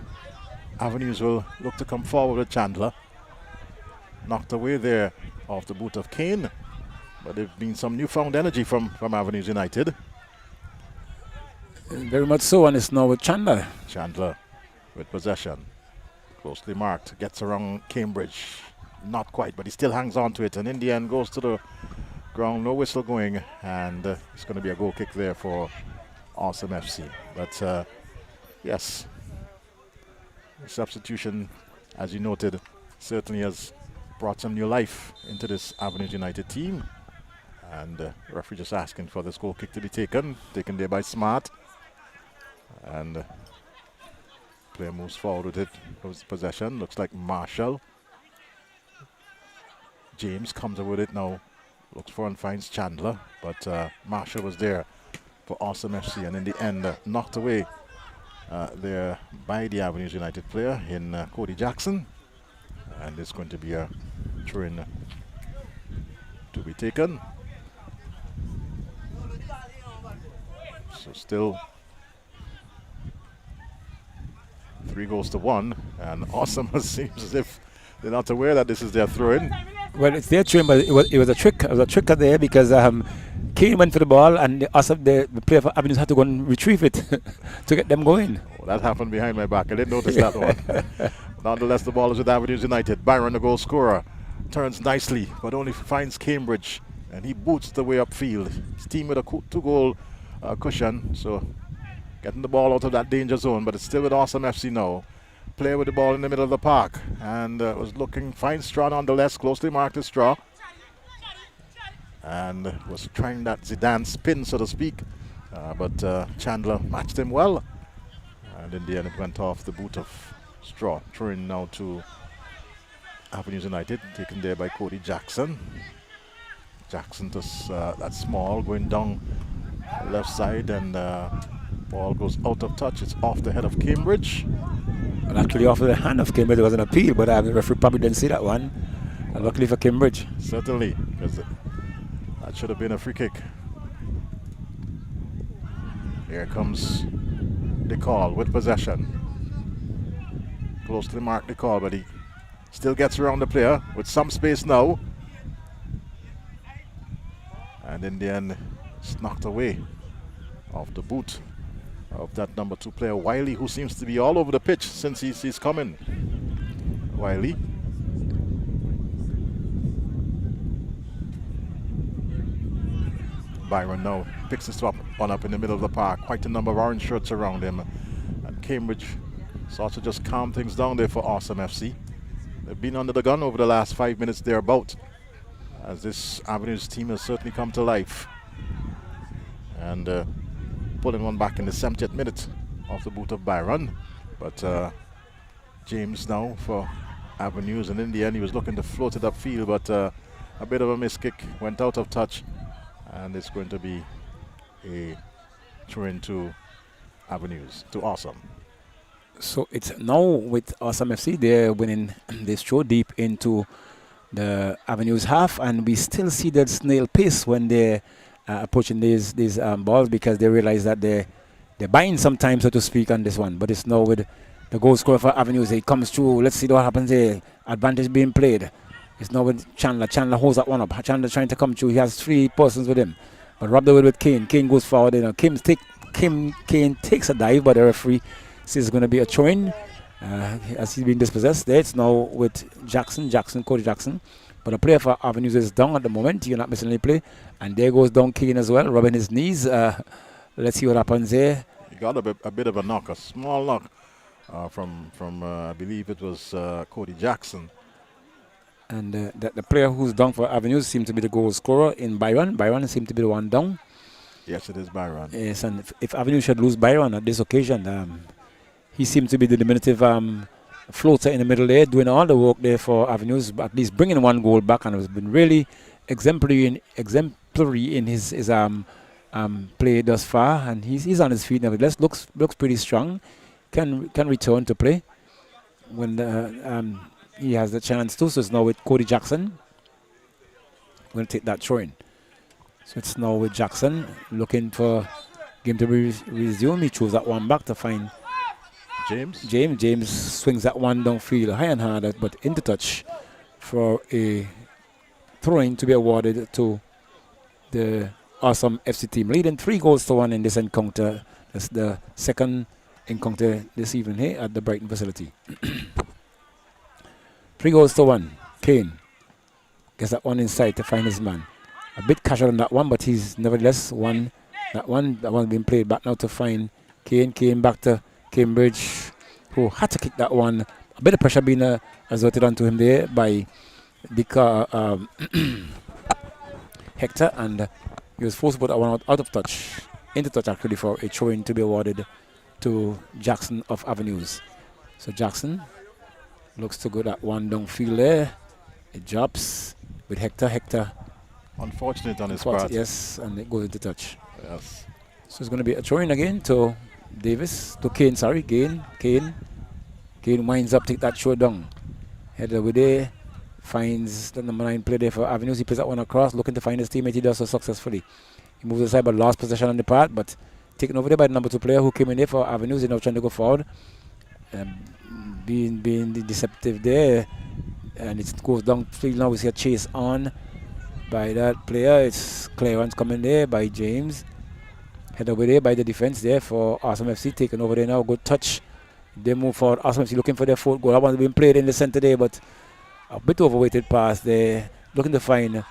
Avenues will look to come forward with Chandler. Knocked away there off the boot of Kane. But there's been some newfound energy from Avenues United. Very much so, and it's now with Chandler. Chandler with possession. Closely marked. Gets around Cambridge. Not quite, but he still hangs on to it. And in the end goes to the ground. No whistle going. And it's going to be a goal kick there for Awesome FC. But yes, the substitution, as you noted, certainly has brought some new life into this Avenues United team. And the referee just asking for this goal kick to be taken there by Smart. And player moves forward with it. Possession. Looks like Marshall. James comes up with it now. Looks for and finds Chandler. But Marshall was there for Awesome FC. And in the end, knocked away there by the Avenues United player in Cody Jackson. And it's going to be a throw-in to be taken. So still 3-1, and Awesome seems as if they're not aware that this is their throw-in. Well, it's their throw-in, but it was a trick. It was a trick there because Kane went for the ball, and the player for Avenues had to go and retrieve it to get them going. Oh, that happened behind my back. I didn't notice that one. Nonetheless, the ball is with Avenues United. Byron, the goal scorer, turns nicely, but only finds Cambridge, and he boots the way upfield. His team with a 2-goal cushion, so getting the ball out of that danger zone, but it's still with Awesome FC now. Player with the ball in the middle of the park, and was looking, finds Straw nonetheless, closely marked as Straw. And was trying that Zidane spin, so to speak, but Chandler matched him well. And in the end, it went off the boot of Straw. Throwing now to Avenues United, taken there by Cody Jackson. Jackson just that small, going down left side, and ball goes out of touch. It's off the head of Cambridge. Well, actually off the hand of Cambridge. It was an appeal, but the referee probably didn't see that one. Luckily for Cambridge. Certainly, because that should have been a free kick. Here comes the call with possession. Closely marked the call, but he still gets around the player with some space now. And in the end, it's knocked away off the boot of that number 2 player, Wiley, who seems to be all over the pitch since he's coming. Wiley. Byron now picks this one up in the middle of the park. Quite a number of orange shirts around him. And Cambridge sort of just calm things down there for Awesome FC. They've been under the gun over the last 5 minutes thereabout, as this Avenues team has certainly come to life. And pulling one back in the 70th minute off the boot of Byron. But James now for Avenues, and in the end he was looking to float it upfield, but a bit of a miss kick, went out of touch, and it's going to be a throw-in to Avenues, to Awesome. So it's now with Awesome FC, they're winning this throw deep into the Avenues half, and we still see that snail pace when they're approaching these balls, because they realize that they're buying some time, so to speak, on this one. But it's now with the goal scorer for Avenues. He comes through. Let's see what happens here. Advantage being played. It's now with Chandler. Chandler holds that one up. Chandler trying to come through. He has 3 persons with him. But rubbed away with Kane. Kane goes forward. Kane takes a dive, but the referee says it's going to be a throw-in as he's being dispossessed. There it's now with Cody Jackson. But a player for Avenues is down at the moment. You're not missing any play. And there goes down Kane as well, rubbing his knees. Let's see what happens there. He got a bit of a knock, a small knock from I believe it was Cody Jackson. And the player who's down for Avenues seems to be the goal scorer in Byron. Byron seems to be the one down. Yes, it is Byron. Yes, and if Avenues should lose Byron at this occasion, he seems to be the diminutive floater in the middle there, doing all the work there for Avenues, at least bringing one goal back, and has been really exemplary in his play thus far. And he's on his feet nevertheless. Looks pretty strong. Can return to play when he has the chance to. So it's now with Cody Jackson. Going to take that throw in. So it's now with Jackson looking for game to resume. He throws that one back to find James swings that one downfield high and hard, but into touch for a throw-in to be awarded to the Awesome FC team, leading 3-1 in this encounter. That's the second encounter this evening here at the Brighton facility. 3-1. Kane gets that one inside to find his man. A bit casual on that one, but he's nevertheless won that one. That one being played back now to find Kane. Kane back to Cambridge, who had to kick that one. A bit of pressure being exerted onto him there by Hector, and he was forced to put that one out of touch, into touch actually, for a throw-in to be awarded to Jackson of Avenues. So Jackson looks to go that one downfield there. It drops with Hector. Unfortunate on his part. Yes, and it goes into touch. Yes. So it's going to be a throw-in again to Kane, sorry. Kane winds up, take that throw down. Head over there, finds the number 9 player there for Avenues. He plays that one across, looking to find his teammate. He does so successfully. He moves aside, but lost possession on the part, but taken over there by the number 2 player who came in there for Avenues. He's now trying to go forward. Being deceptive there, and it goes downfield. Now we see a chase on by that player. It's clearance coming there by James. Head over there by the defense there for Awesome FC, taken over there now. Good touch. They move forward. Awesome FC looking for their 4th goal. That one's been played in the center there, but a bit overweighted pass there. Looking to find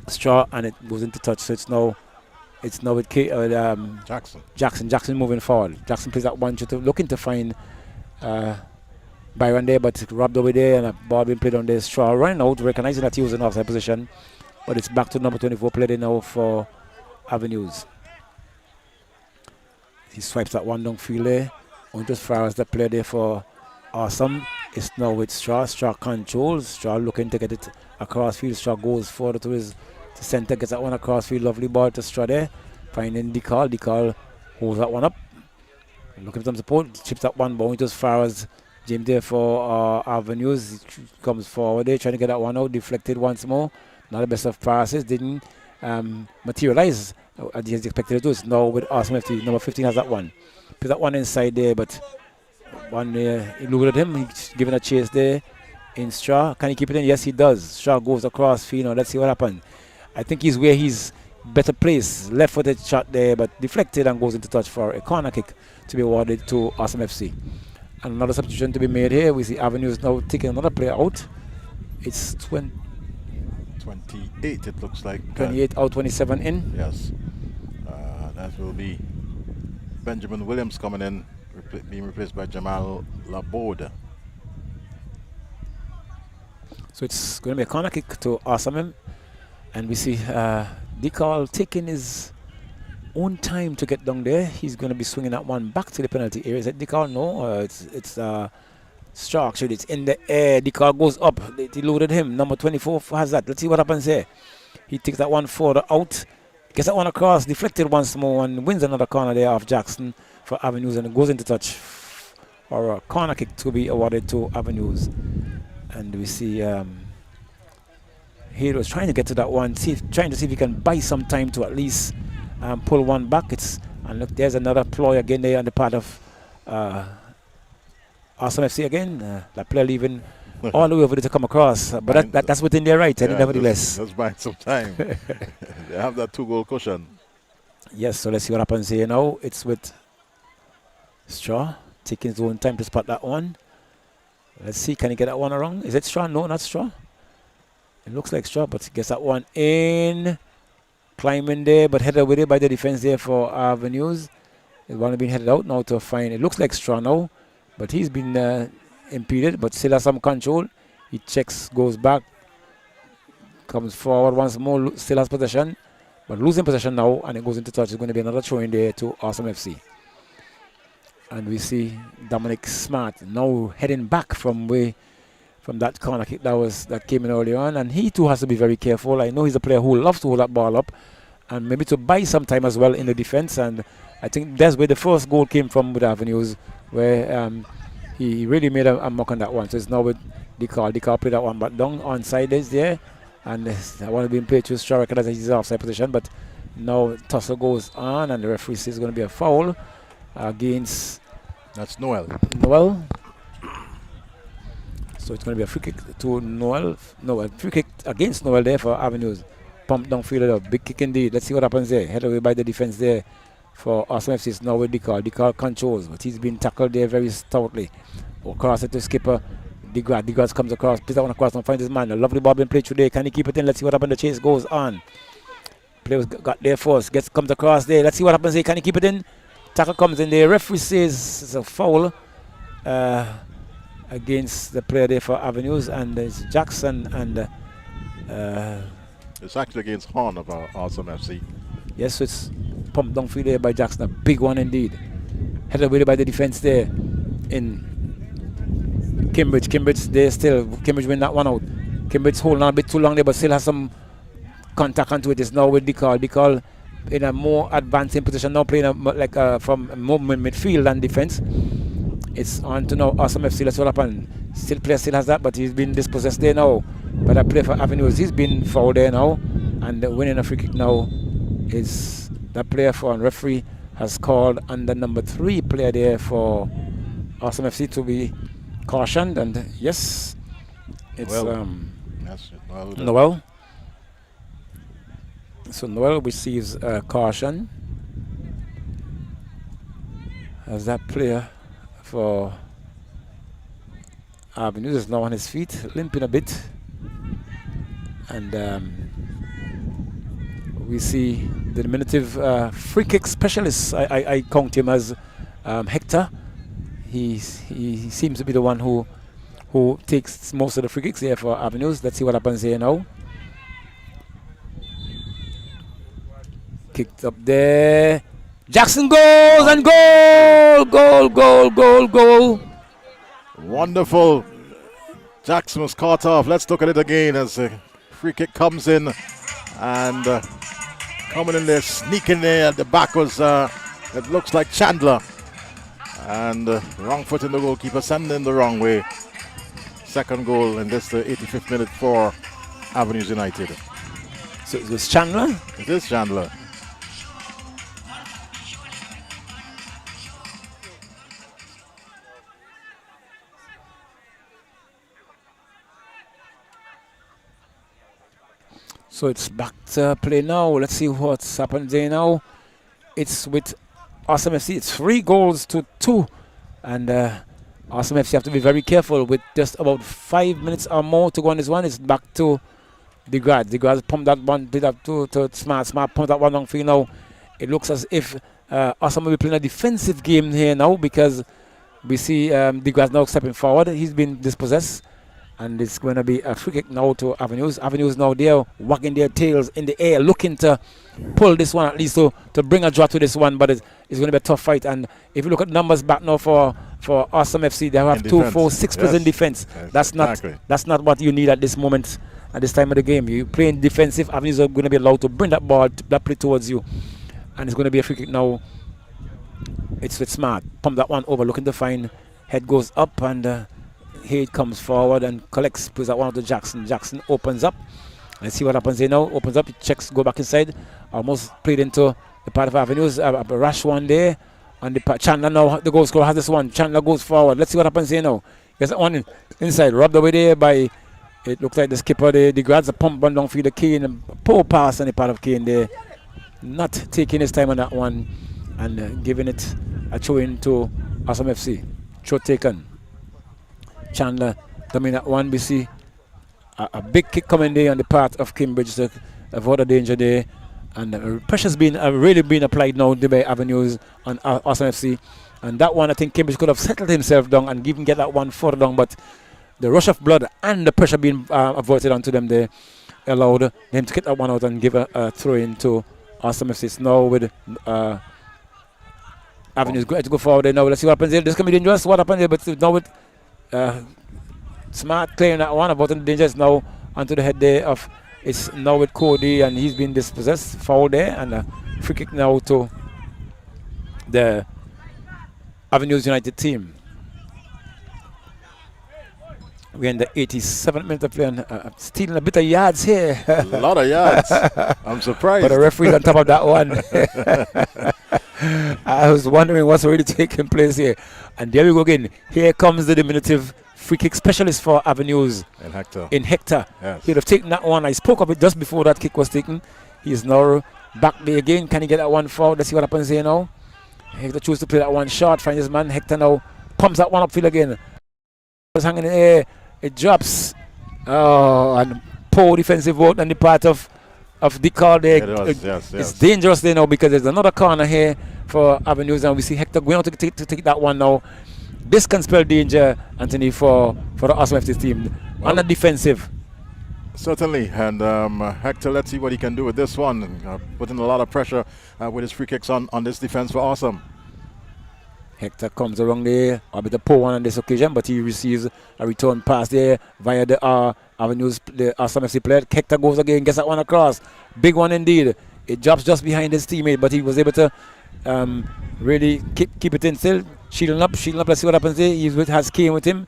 Straw, and it goes into touch. So it's now with Jackson moving forward. Jackson plays that one, looking to find Byron there, but robbed over there, and a ball being played on there. Straw running out, recognizing that he was in offside position, but it's back to number 24 player now for Avenues. He swipes that one downfield there. Went as far as the player there for Awesome. It's now with Straw. Straw controls. Straw looking to get it across field. Straw goes forward to his center, gets that one across field. Lovely ball to Straw there. Finding Decal. Decal holds that one up. Looking for some support. Chips that one, but went as far as James there for Avenues. He comes forward there, trying to get that one out. Deflected once more. Not the best of passes. Didn't materialize as he expected to do. It's now with Awesome FC. Number 15 has that one. Put that one inside there, but one he looked at him. He's giving a chase there in Straw. Can he keep it in? Yes, he does. Straw goes across field. Now let's see what happens. I think he's where he's better placed. Left-footed shot there, but deflected and goes into touch for a corner kick to be awarded to Awesome FC. And another substitution to be made here. We see Avenues now taking another player out. It's 28, it looks like. 28 out, 27 in. Yes. That will be Benjamin Williams coming in, being replaced by Jamal Laborde. So it's going to be a corner kick to Awesome. And we see Decal taking his own time to get down there. He's going to be swinging that one back to the penalty area. Is it Decal? No, it's Straw actually. It's in the air. Decal goes up. They loaded him. Number 24 has that. Let's see what happens here. He takes that one further out. Gets that one across. Deflected once more and wins another corner there off Jackson for Avenues, and it goes into touch for a corner kick to be awarded to Avenues. And we see he was trying to get to that one, trying to see if he can buy some time to at least pull one back. And look, there's another ploy again there on the part of Awesome FC again. That player leaving all the way over there to come across. But that's within their right, and nevertheless. Just buying some time. They have that 2-goal cushion. Yes, so let's see what happens here now. It's with Straw taking his own time to spot that one. Let's see, can he get that one around? Is it Straw? No, not Straw. It looks like Straw, but he gets that one in. Climbing there, but headed with it by the defense there for Avenues. It's one being headed out now to find. It looks like Straw now, but he's been impeded, but still has some control. He checks, goes back, comes forward once more, still has possession. But losing possession now, and it goes into touch. It's going to be another throw in there to Awesome FC. And we see Dominic Smart now heading back from that corner kick that came in early on. And he too has to be very careful. I know he's a player who loves to hold that ball up and maybe to buy some time as well in the defense. And I think that's where the first goal came from with Avenues, where he really made a mock on that one. So it's now with Decal. Decal played that one back down. Onside is there. And I want to be played to Straw, recognize that he's offside position, but now tussle goes on, and the referee says it's going to be a foul against. That's Noel. So it's going to be a free kick to Noel. No, a free kick against Noel there for Avenues. Pump downfield, a big kick indeed. Let's see what happens there. Head away by the defense there for Awesome FC. It's now with Decal. Decal controls, but he's been tackled there very stoutly. Across it to skipper. Degas comes across, plays that one across and finds his man. A lovely ball being played today. Can he keep it in? Let's see what happens. The chase goes on. Players got there first. Comes across there. Let's see what happens here. Can he keep it in? Tackle comes in there. Referee says it's a foul against the player there for Avenues, and it's Jackson and it's actually against Horn of Awesome FC. Yes, so it's pumped downfield there by Jackson. A big one indeed. Headed away by the defense there in Cambridge. Cambridge win that one out. Cambridge holding on a bit too long there, but still has some contact onto it. It's now with Decal. Decal in a more advancing position now, playing from movement midfield and defense. It's on to now Awesome FC. Let's what happen. Player still has that, but he's been dispossessed there now. But that player for Avenues, he's been fouled there now, and winning a free kick now is that player for, and referee has called under number 3 player there for Awesome FC to be cautioned, and yes, it's Noel. So Noel receives a caution as that player for Avenues is now on his feet, limping a bit, and we see the diminutive free kick specialist. I count him as Hector. He seems to be the one who takes most of the free kicks here for Avenues. Let's see what happens here now. Kicked up there. Jackson goes and goal. Wonderful. Jackson was caught off. Let's look at it again as the free kick comes in, and coming in there, sneaking there at the back was it looks like Chandler. And wrong foot in the goalkeeper, sending the wrong way. Second goal in this, the 85th minute for Avenues United. So it was Chandler? It is Chandler. So it's back to play now. Let's see what's happened there now. It's with Awesome FC. It's 3-2, and Awesome FC have to be very careful with just about 5 minutes or more to go on this one. It's back to DeGrasse. DeGrasse pumped that one, did up to Smart. Smart pumped that one long field now. It looks as if Awesome will be playing a defensive game here now, because we see DeGrasse now stepping forward. He's been dispossessed, and it's going to be a free kick now to Avenues. Avenues now there, wagging their tails in the air, looking to pull this one at least to bring a draw to this one, but it's going to be a tough fight. And if you look at numbers back now for Awesome FC, they have 2, 4, 6 players in defense. That's not what you need at this moment, at this time of the game. You playing defensive. Avenues are going to be allowed to bring that ball, that play towards you, and it's going to be a free kick now. It's with Smart. Pump that one over, looking to find. Head goes up, and Hayde comes forward and collects, puts that one out to Jackson. Jackson opens up. Let's see what happens here now. Opens up, he checks, go back inside. Almost played into the part of Avenues. A rash one there. And Chandler now, the goal scorer, has this one. Chandler goes forward. Let's see what happens here now. Gets that one inside, rubbed away there by, it looks like the skipper, the grabs a pump run down for the Kane, and poor pass on the part of Kane there. Not taking his time on that one and giving it a throw in to Awesome FC. Throw taken. Chandler dominating that one. We see a big kick coming there on the part of Cambridge to avoid the danger there. And pressure's been really been applied now by Avenues on Awesome FC. And that one, I think Cambridge could have settled himself down and even get that one further down. But the rush of blood and the pressure being avoided onto them there allowed them to get that one out and give a throw in to Awesome FC. Now with Avenues going to go forward there now. Let's see what happens here. This can be dangerous. What happened there? But now with Smart clearing that one, avoiding the dangers now onto the head there of, it's now with Cody, and he's been dispossessed. Foul there, and a free kick now to the Avenues United team. We're in the 87th minute of play, and stealing a bit of yards here. A lot of yards. I'm surprised. But the referee's on top of that one. I was wondering what's really taking place here. And there we go again. Here comes the diminutive free kick specialist for Avenues. In Hector. Yes. He would have taken that one. I spoke of it just before that kick was taken. He is now back there again. Can he get that one forward? Let's see what happens here now. Hector chooses to play that one short. Finds his man. Hector now pumps that one upfield again. Was hanging in the air. It drops. Oh, and poor defensive work on the part of Dickard there. It's dangerous there now because there's another corner here for Avenues, and we see Hector going out to take that one now. This can spell danger, Anthony, for the Awesome FC team. On the defensive. Certainly, and Hector, let's see what he can do with this one. Putting a lot of pressure with his free kicks on this defense for Awesome. Hector comes around there, a bit of poor one on this occasion, but he receives a return pass there via the Avenues, the Awesome FC player. Hector goes again, gets that one across. Big one indeed. It drops just behind his teammate, but he was able to really keep it in still. Shielding up. Let's see what happens there. He has Kane with him.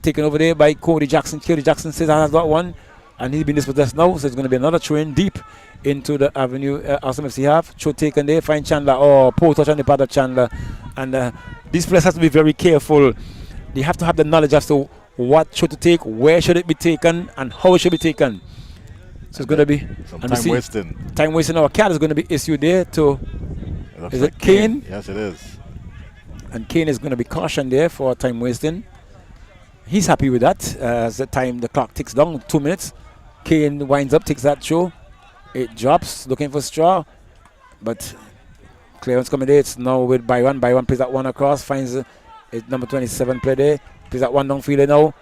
Taken over there by Cody Jackson. Cody Jackson says I has got one, and he's been dispossessed now, so it's going to be another throw in deep into the Avenue Awesome FC half. Throw taken there. Find Chandler. Oh, poor touch on the part of Chandler. And these players have to be very careful. They have to have the knowledge as to what should to take, where should it be taken, and how it should be taken. So it's going to be some time wasting. Time wasting. Our card is going to be issued there to. Is it Kane? Yes, it is. And Kane is going to be cautioned there for time wasting. He's happy with that. As the clock ticks down, 2 minutes. Kane winds up, takes that throw. It drops, looking for straw. But clearance coming there. It's now with Byron. Byron plays that one across, finds it, number 27 play there. Plays that one downfield now.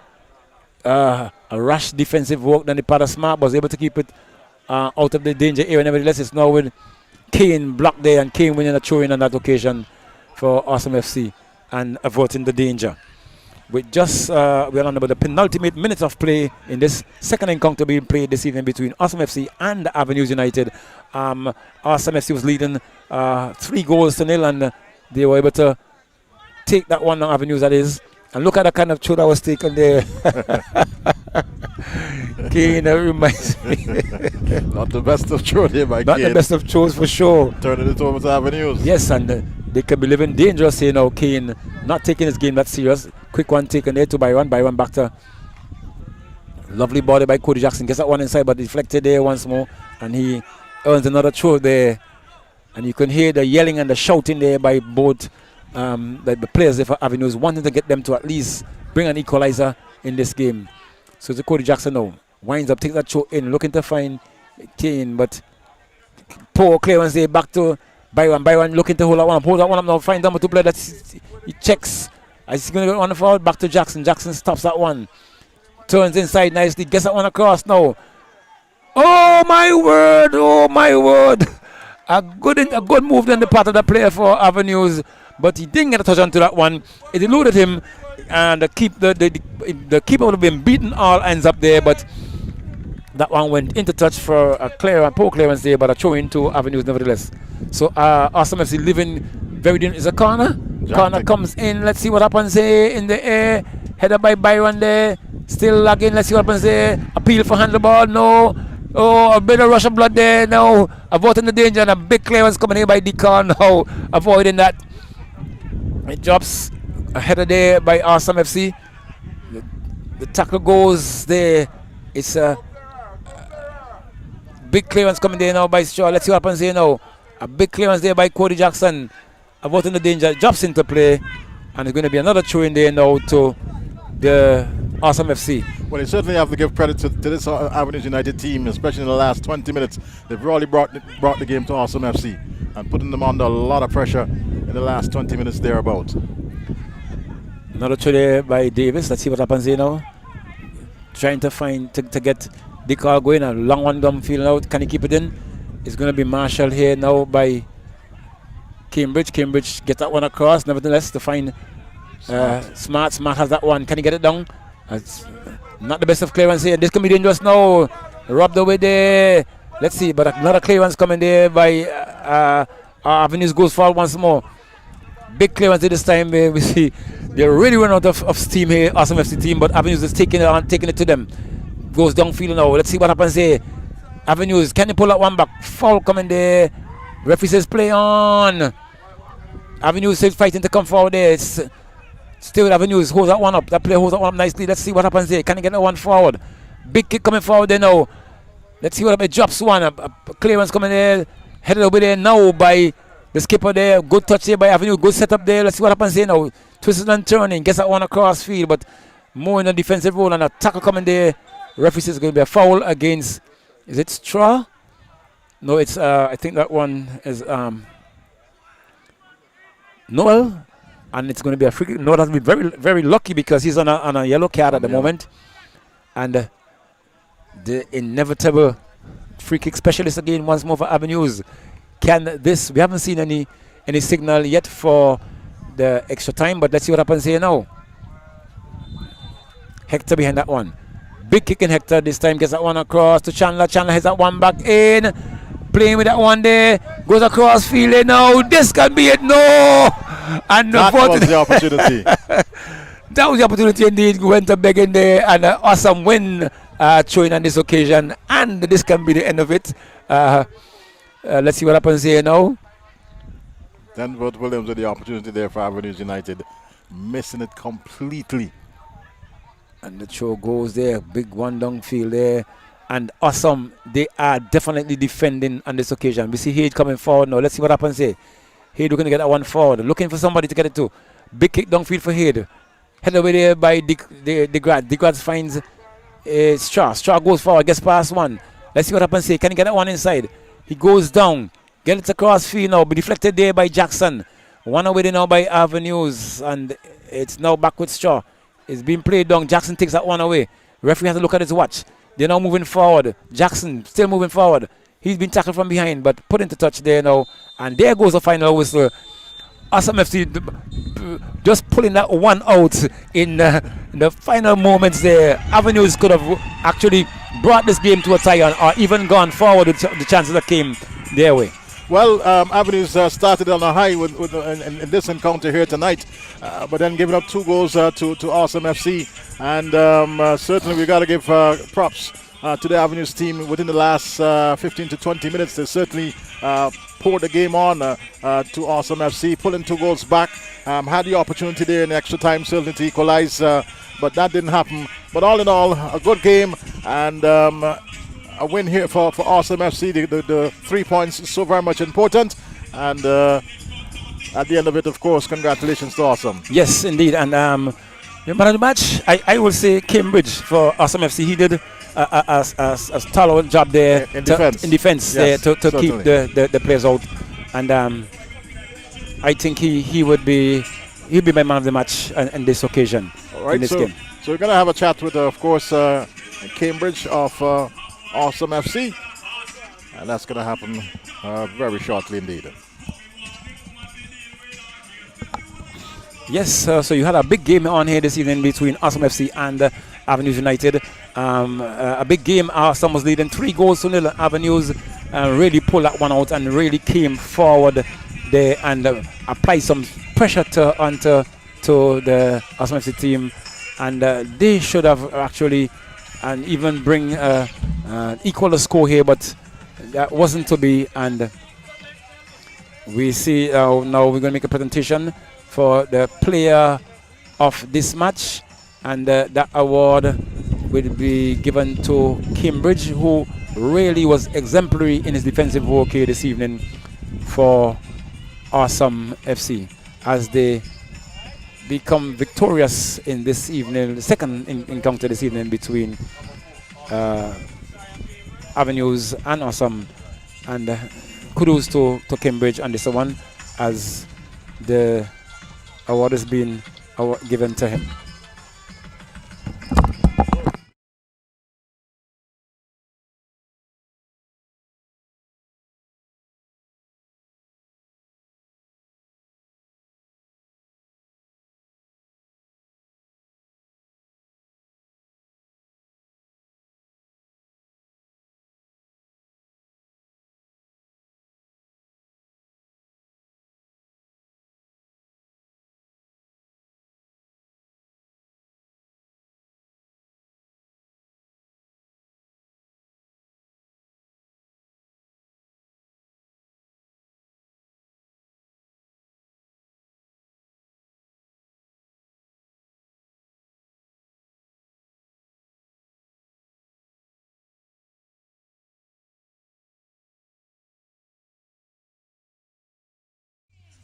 A rash defensive work. Then the part of Smart was able to keep it out of the danger area. Nevertheless, it's now with Kane blocked there, and Kane winning a throw-in on that occasion for Awesome FC and averting the danger. We're on about the penultimate minutes of play in this second encounter being played this evening between Awesome FC and Avenues United. Awesome FC was leading 3-0, and they were able to take that one on Avenues, that is. And look at the kind of throw that was taken there. Kane reminds me. Not the best of throws here by Kane. Not the best of throws for sure. Turning it over to Avenues. Yes, and they can be living dangerous here now. Kane not taking his game that serious. Quick one taken there to Byron. Byron back to. Lovely body by Cody Jackson. Gets that one inside, but deflected there once more. And he earns another throw there. And you can hear the yelling and the shouting there by both the players there for Avenues, wanting to get them to at least bring an equalizer in this game. So it's Cody Jackson now. Winds up, takes that throw in, looking to find Kane, but poor clearance there back to Byron. Byron looking to hold that one up now. Find number 2 player that he checks. He's going to go on the forward, back to Jackson. Jackson stops that one. Turns inside nicely, gets that one across now. Oh my word. A good move on the part of the player for Avenues, but he didn't get a touch onto that one. It eluded him, and the keeper would have been beaten all ends up there, but that one went into touch for a poor clearance there, but a throw into Avenues nevertheless. So Awesome FC living very dangerous. Is a corner. Corner comes in. Let's see what happens here in the air. Headed by Byron there. Still lagging. Let's see what happens there. Appeal for handball. No. Oh, a bit of rush of blood there. No. Avoiding the danger, and a big clearance coming here by Deacon. No. Avoiding that. It drops a header there by Awesome FC. the tackle goes there. It's a big clearance coming there now by Shaw. Let's see what happens here now. A big clearance there by Cody Jackson. Avoiding the danger, drops into play, and it's going to be another throw in there now to the Awesome FC. Well, they certainly have to give credit to this Avenues United team, especially in the last 20 minutes. They've really brought the game to Awesome FC and putting them under a lot of pressure in the last 20 minutes thereabouts. Another throw there by Davis. Let's see what happens here now. Trying to find to get the car going. A long one downfield out. Can he keep it in? It's going to be Marshall here now by Cambridge. Cambridge gets that one across. Nevertheless, to find Smart. Smart has that one. Can he get it down? That's not the best of clearance here. This can be dangerous now. Robbed away there. Let's see, but another clearance coming there by Avenues goes forward once more. Big clearance this time. We see they're really running out of steam here, Awesome FC team, but Avenues is taking it to them. Goes downfield now. Let's see what happens here. Avenues, can you pull that one back? Foul coming there. Referee says play on. Avenues is fighting to come forward there. It's still Avenues holds that one up. That player holds that one up nicely. Let's see what happens there. Can he get that one forward? Big kick coming forward there now. Let's see what happens. Drops one. A clearance coming there. Headed over there now by the skipper there. Good touch there by Avenue. Good setup there. Let's see what happens here now. Twisting and turning. Gets that one across field, but more in a defensive role, and a tackle coming there. Referee says it's going to be a foul against. Is it Straw? No, it's I think that one is Noel, and it's going to be a free kick. Noel has been very, very lucky because he's on a yellow card at the moment, and the inevitable free kick specialist again once more for Avenues. Can this? We haven't seen any signal yet for the extra time, but let's see what happens here now. Hector behind that one. Big kick in Hector this time. Gets that one across to Chandler. Chandler has that one back in. Playing with that one there. Goes across field now. This can be it. No! And that was the opportunity. That was the opportunity indeed. Went to beg in there, and an awesome win throwing on this occasion. And this can be the end of it. Let's see what happens here now. Denver Williams with the opportunity there for Avenues United. Missing it completely. And the throw goes there. Big one downfield there. And Awesome, they are definitely defending on this occasion. We see Hayde coming forward now. Let's see what happens here. Hayde looking to get that one forward. Looking for somebody to get it to. Big kick downfield for Hayde. Head away there by DeGrad. DeGrad finds Straw. Straw goes forward, gets past one. Let's see what happens here. Can he get that one inside? He goes down. Get it across field now. Be deflected there by Jackson. One away there now by Avenues. And it's now back with Straw. It's being played down. Jackson takes that one away. Referee has to look at his watch. They're now moving forward. Jackson still moving forward. He's been tackled from behind, but put into touch there now. And there goes the final whistle. Awesome FC just pulling that one out in the final moments there. Avenues could have actually brought this game to a tie or even gone forward with the chances that came their way. Well, Avenues started on a high in this encounter here tonight, but then giving up 2 goals to Awesome FC. And certainly we got to give props to the Avenues team within the last 15 to 20 minutes. They certainly poured the game on to Awesome FC, pulling 2 goals back. Had the opportunity there in the extra time certainly to equalize, but that didn't happen. But all in all, a good game, and a win here for Awesome FC. The 3 points is so very much important, and at the end of it, of course, congratulations to Awesome. Yes, indeed. And the man of the match, I will say Cambridge for Awesome FC. He did a stellar job there in defense. Yes, to keep the players out, and I think he'll be my man of the match in this occasion. All right, in this game. So we're gonna have a chat with of course Cambridge of Awesome FC, and that's going to happen very shortly indeed. Yes, so you had a big game on here this evening between Awesome FC and Avenues United. A big game. Awesome was leading 3 goals to 0. Avenues really pulled that one out and really came forward there and applied some pressure onto the Awesome FC team, and they should have actually and even bring equal the score here, but that wasn't to be. And we see now we're going to make a presentation for the player of this match, And that award will be given to Cambridge, who really was exemplary in his defensive work here this evening for Awesome FC, as they become victorious in this evening, the second encounter this evening between Avenues and Awesome. And kudos to Cambridge and this one, as the award has been given to him.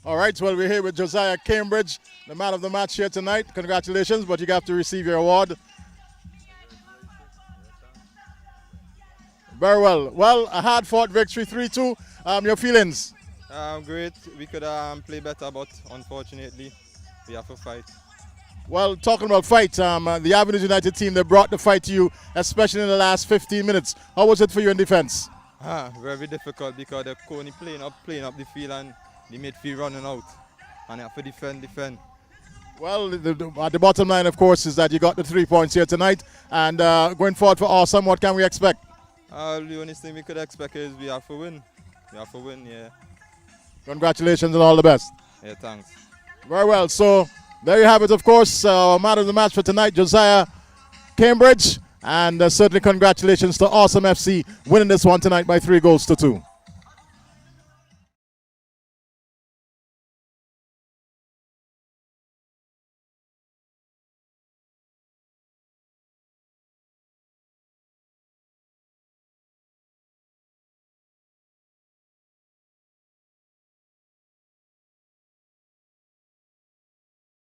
All right, well, we're here with Josiah Cambridge, the man of the match here tonight. Congratulations, but you have to receive your award. Very well. Well, a hard-fought victory, 3-2. Your feelings? Great. We could play better, but unfortunately, we have to fight. Well, talking about fight, the Avenues United team, they brought the fight to you, especially in the last 15 minutes. How was it for you in defense? Very difficult, because they're only playing up the field, and the midfield running out, and they have to defend. Well, the bottom line, of course, is that you got the 3 points here tonight, and going forward for Awesome, what can we expect? The only thing we could expect is we have to win. Yeah. Congratulations and all the best. Yeah, thanks. Very well, so there you have it, of course, man of the match for tonight, Josiah Cambridge, and certainly congratulations to Awesome FC winning this one tonight by 3 goals to 2.